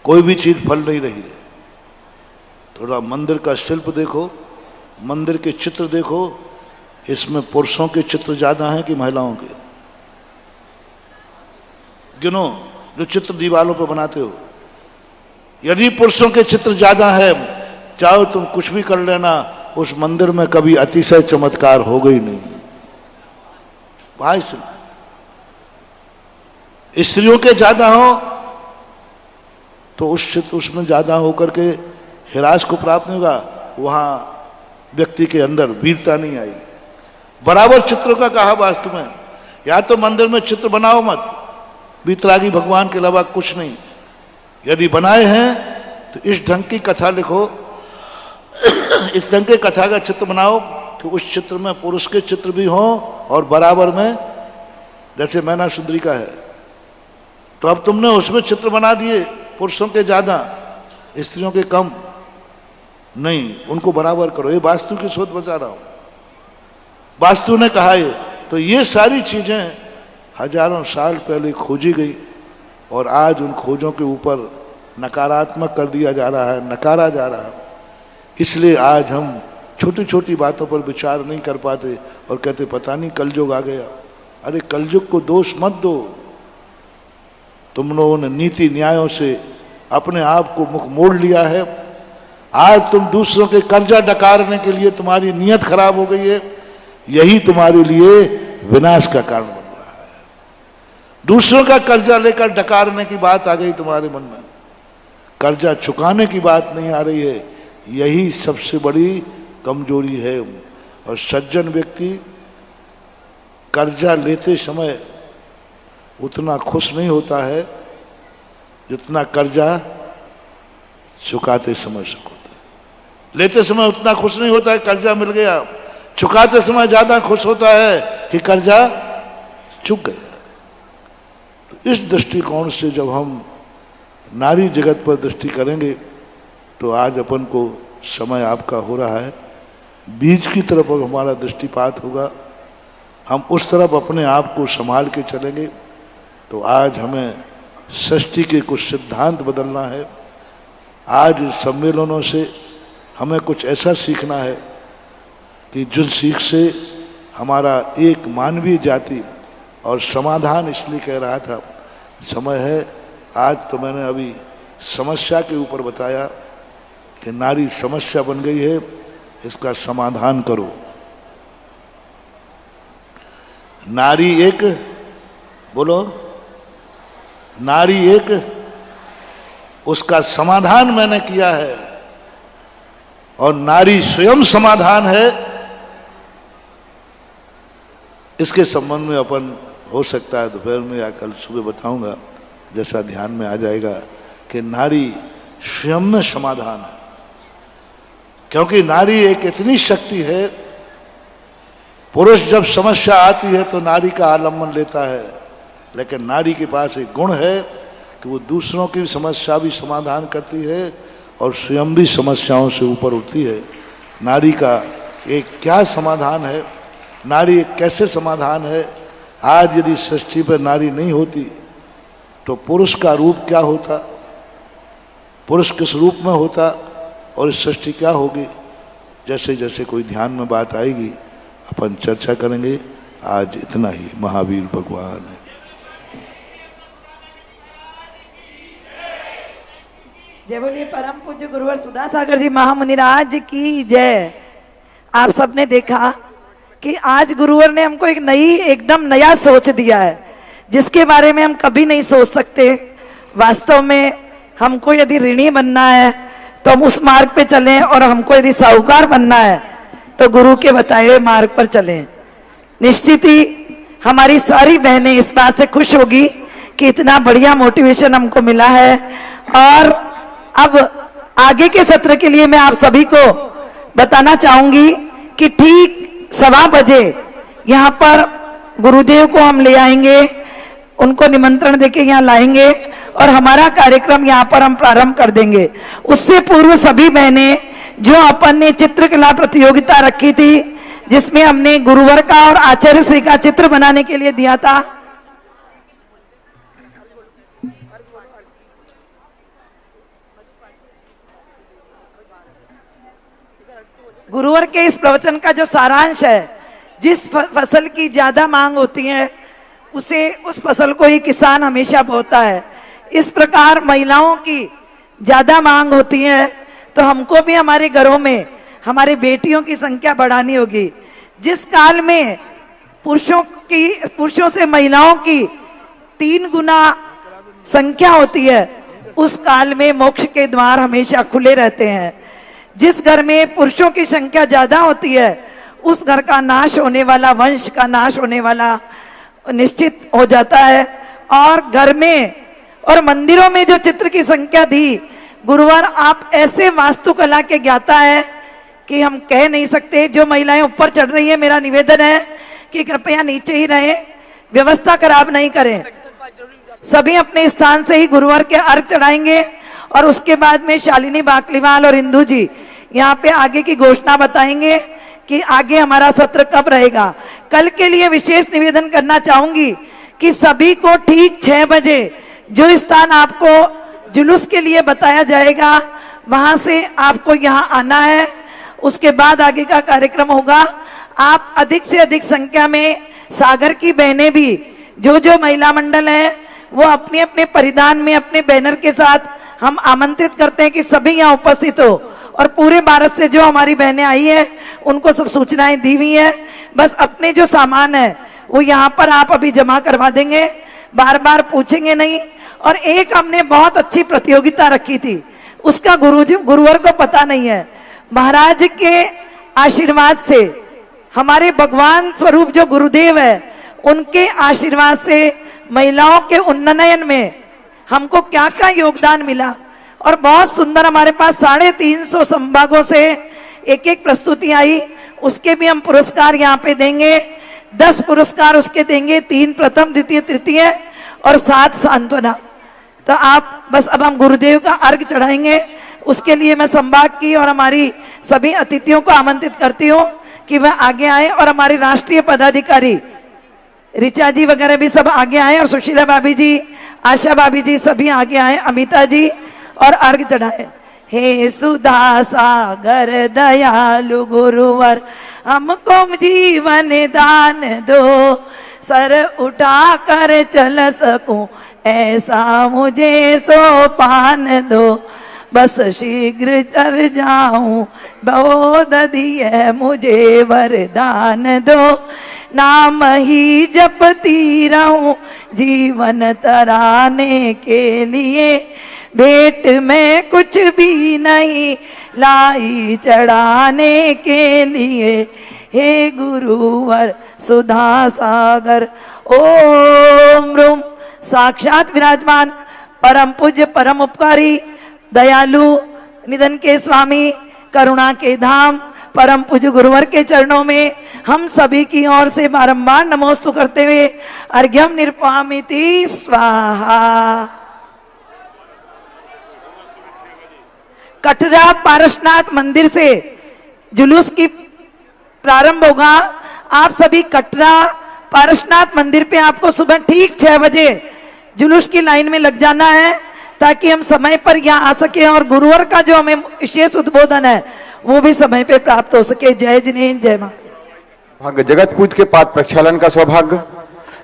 कोई भी चीज फल नहीं रही है। थोड़ा मंदिर का शिल्प देखो, मंदिर के चित्र देखो, इसमें पुरुषों के चित्र ज्यादा हैं कि महिलाओं के? गिनो जो चित्र दीवारों पर बनाते हो। यदि पुरुषों के चित्र ज्यादा है, चाहो तुम कुछ भी कर लेना, उस मंदिर में कभी अतिशय चमत्कार हो गई नहीं। भाई सुन, स्त्रियों के ज्यादा हो तो उस चित्र उसमें ज्यादा होकर के हिरास को प्राप्त नहीं होगा, वहां व्यक्ति के अंदर वीरता नहीं आएगी। बराबर चित्रों का कहा वास्तु में, या तो मंदिर में चित्र बनाओ मत, वीतरागी भगवान के अलावा कुछ नहीं। यदि बनाए हैं तो इस ढंग की कथा लिखो, इस ढंग के कथा का चित्र बनाओ कि उस चित्र में पुरुष के चित्र भी हों और बराबर में, जैसे मैना सुंदरी का है, तो अब तुमने उसमें चित्र बना दिए पुरुषों के ज्यादा, स्त्रियों के कम नहीं, उनको बराबर करो। ये वास्तु की सोच बता रहा हूं, वास्तु ने कहा है। तो ये सारी चीजें हजारों साल पहले खोजी गई, और आज उन खोजों के ऊपर नकारात्मक कर दिया जा रहा है, नकारा जा रहा है। इसलिए आज हम छोटी छोटी बातों पर विचार नहीं कर पाते और कहते पता नहीं कलयुग आ गया। अरे कलयुग को दोष मत दो, तुम लोगों ने नीति न्यायों से अपने आप को मुख मोड़ लिया है। आज तुम दूसरों के कर्जा डकारने के लिए तुम्हारी नीयत खराब हो गई है, यही तुम्हारे लिए विनाश का कारण बन रहा है। दूसरों का कर्जा लेकर डकारने की बात आ गई तुम्हारे मन में, कर्जा चुकाने की बात नहीं आ रही है, यही सबसे बड़ी कमजोरी है। और सज्जन व्यक्ति कर्जा लेते समय उतना खुश नहीं होता है जितना कर्जा चुकाते समय सुख होता है। लेते समय उतना खुश नहीं होता है कर्जा मिल गया, चुकाते समय ज्यादा खुश होता है कि कर्जा चूक गया। तो इस दृष्टिकोण से जब हम नारी जगत पर दृष्टि करेंगे तो आज अपन को समय आपका हो रहा है, बीज की तरफ अब हमारा दृष्टिपात होगा, हम उस तरफ अपने आप को संभाल के चलेंगे। तो आज हमें षष्ठी के कुछ सिद्धांत बदलना है। आज इस सम्मेलनों से हमें कुछ ऐसा सीखना है कि जिन सीख से हमारा एक मानवीय जाति और समाधान, इसलिए कह रहा था समय है। आज तो मैंने अभी समस्या के ऊपर बताया कि नारी समस्या बन गई है, इसका समाधान करो। नारी एक, बोलो, नारी एक, उसका समाधान मैंने किया है और नारी स्वयं समाधान है। इसके संबंध में अपन हो सकता है दोपहर में या कल सुबह बताऊंगा, जैसा ध्यान में आ जाएगा, कि नारी स्वयं में समाधान है। क्योंकि नारी एक इतनी शक्ति है, पुरुष जब समस्या आती है तो नारी का आलम्बन लेता है, लेकिन नारी के पास एक गुण है कि वो दूसरों की समस्या भी समाधान करती है और स्वयं भी समस्याओं से ऊपर उठती है। नारी का एक क्या समाधान है, नारी एक कैसे समाधान है। आज यदि षष्ठी पर नारी नहीं होती तो पुरुष का रूप क्या होता, पुरुष किस रूप में होता और इस षष्ठी क्या होगी। जैसे जैसे कोई ध्यान में बात आएगी अपन चर्चा करेंगे। आज इतना ही। महावीर भगवान है। जय बोलिए परम पूज्य गुरुवर सुधा सागर जी महामुनिराज की जय। आप सबने देखा कि आज गुरुवर ने हमको एक नई, एकदम नया सोच दिया है, जिसके बारे में हम कभी नहीं सोच सकते। वास्तव में हमको यदि ऋणी बनना है तो हम उस मार्ग पे चलें, और हमको यदि साहूकार बनना है तो गुरु के बताए हुए मार्ग पर चलें। निश्चित ही हमारी सारी बहनें इस बात से खुश होगी कि इतना बढ़िया मोटिवेशन हमको मिला है। और अब आगे के सत्र के लिए मैं आप सभी को बताना चाहूंगी कि ठीक 1:15 बजे यहाँ पर गुरुदेव को हम ले आएंगे, उनको निमंत्रण देके यहाँ लाएंगे और हमारा कार्यक्रम यहाँ पर हम प्रारंभ कर देंगे। उससे पूर्व सभी बहनें जो अपन ने चित्रकला प्रतियोगिता रखी थी, जिसमें हमने गुरुवर का और आचार्य श्री का चित्र बनाने के लिए दिया था, गुरुवर के इस प्रवचन का जो सारांश है, जिस फसल की ज्यादा मांग होती है उस फसल को ही किसान हमेशा बोता है। इस प्रकार महिलाओं की ज्यादा मांग होती है तो हमको भी हमारे घरों में हमारी बेटियों की संख्या बढ़ानी होगी। जिस काल में पुरुषों से महिलाओं की 3 गुना संख्या होती है, उस काल में मोक्ष के द्वार हमेशा खुले रहते हैं। जिस घर में पुरुषों की संख्या ज्यादा होती है, उस घर का नाश होने वाला, वंश का नाश होने वाला निश्चित हो जाता है। और घर में और मंदिरों में जो चित्र की संख्या थी, गुरुवर आप ऐसे वास्तुकला के ज्ञाता है कि हम कह नहीं सकते। जो महिलाएं ऊपर चढ़ रही है, मेरा निवेदन है कि कृपया नीचे ही रहें, व्यवस्था खराब नहीं करें। सभी अपने स्थान से ही गुरुवर के अर्घ चढ़ाएंगे और उसके बाद में शालिनी बाकलीवाल और इंदू जी यहाँ पे आगे की घोषणा बताएंगे कि आगे हमारा सत्र कब रहेगा। कल के लिए विशेष निवेदन करना चाहूंगी कि सभी को ठीक 6 बजे जो स्थान आपको जुलूस के लिए बताया जाएगा, वहां से आपको यहाँ आना है। उसके बाद आगे का कार्यक्रम होगा। आप अधिक से अधिक संख्या में, सागर की बहनें भी, जो महिला मंडल है वो अपने अपने परिधान में अपने बैनर के साथ हम आमंत्रित करते हैं कि सभी यहाँ उपस्थित हो। और पूरे भारत से जो हमारी बहनें आई है उनको सब सूचनाएं दी हुई है। बस अपने जो सामान है वो यहाँ पर आप अभी जमा करवा देंगे, बार बार पूछेंगे नहीं। और एक हमने बहुत अच्छी प्रतियोगिता रखी थी, उसका गुरुवर को पता नहीं है। महाराज के आशीर्वाद से, हमारे भगवान स्वरूप जो गुरुदेव है, उनके आशीर्वाद से महिलाओं के उन्नयन में हमको क्या क्या योगदान मिला। और बहुत सुंदर हमारे पास 350 संभागों से एक प्रस्तुति आई, उसके भी हम पुरस्कार यहाँ पे देंगे। 10 पुरस्कार उसके देंगे, 3 प्रथम द्वितीय तृतीय और 7 सांत्वना। तो आप बस अब हम गुरुदेव का अर्घ चढ़ाएंगे, उसके लिए मैं संभाग की और हमारी सभी अतिथियों को आमंत्रित करती हूँ कि वह आगे आए और हमारे राष्ट्रीय पदाधिकारी ऋचा जी वगैरह भी सब आगे आए और सुशीला भाभी जी, आशा भाभी जी सभी आगे आए, अमिता जी, और अर्घ चढ़ाए। हे सुधा सागर दयालु गुरुवर हमको जीवन दान दो, सर उठा कर चल सकूं ऐसा मुझे सोपान दो, बस शीघ्र चल जाऊं बोध दिए मुझे वरदान दो, नाम ही जपती रहूं जीवन तराने के लिए, भेंट में कुछ भी नहीं लाई चढ़ाने के लिए, हे गुरुवर सुधा सागर। ओम रूम साक्षात विराजमान परम पूज्य परम उपकारी दयालु निधन के स्वामी करुणा के धाम परम पूज्य गुरुवर के चरणों में हम सभी की ओर से बारंबार नमोस्तु करते हुए अर्घ्यम निर्पामिति स्वाहा। कटरा पारसनाथ मंदिर से जुलूस की प्रारंभ होगा। आप सभी कटरा पारसनाथ मंदिर पे आपको सुबह ठीक 6 बजे जुलूस की लाइन में लग जाना है, ताकि हम समय पर यहाँ आ सके और गुरुवर का जो हमें विशेष उद्बोधन है वो भी समय पे प्राप्त हो सके। जय जिनेन्द्र, जय मां। भाग्य जगत पूज के पाद प्रक्षालन का सौभाग्य,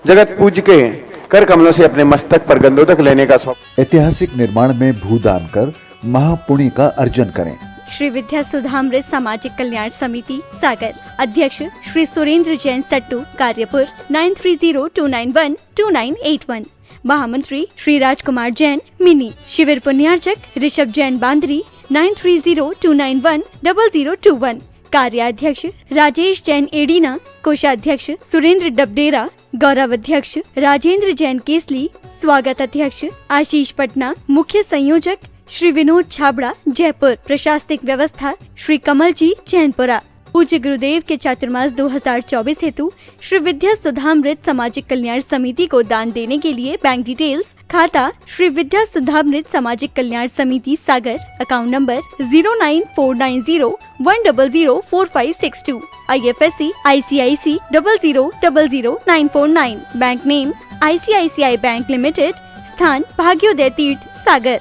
जगत पूज के कर कमलों से अपने मस्तक पर गंधोदक लेने का सौभाग्य। ऐतिहासिक निर्माण में भूदान कर महापुण्य का अर्जन करें। श्री विद्या सुधामृत सामाजिक कल्याण समिति सागर, अध्यक्ष श्री सुरेंद्र जैन सट्टू, कार्यपुर 9302912981, महामंत्री श्री राजकुमार जैन मिनी, शिविर पुण्यार्चक ऋषभ जैन बांदरी 9302910021, कार्याध्यक्ष राजेश जैन एडीना, कोषाध्यक्ष सुरेंद्र डबडेरा, गौरव अध्यक्ष राजेंद्र जैन केसली, स्वागत अध्यक्ष आशीष पटना, मुख्य संयोजक श्री विनोद छाबड़ा जयपुर, प्रशासनिक व्यवस्था श्री कमल जी चैनपुरा। पूज्य गुरुदेव के चातुर्मास 2024 हेतु श्री विद्या सुधामृत सामाजिक कल्याण समिति को दान देने के लिए बैंक डिटेल्स, खाता श्री विद्या सुधामृत Samajik Kalyan Samiti Sagar, account number 09490100562, IFSC ICIC 0000949, bank name ICICI bank limited, स्थान भाग्योदय तीर्थ सागर।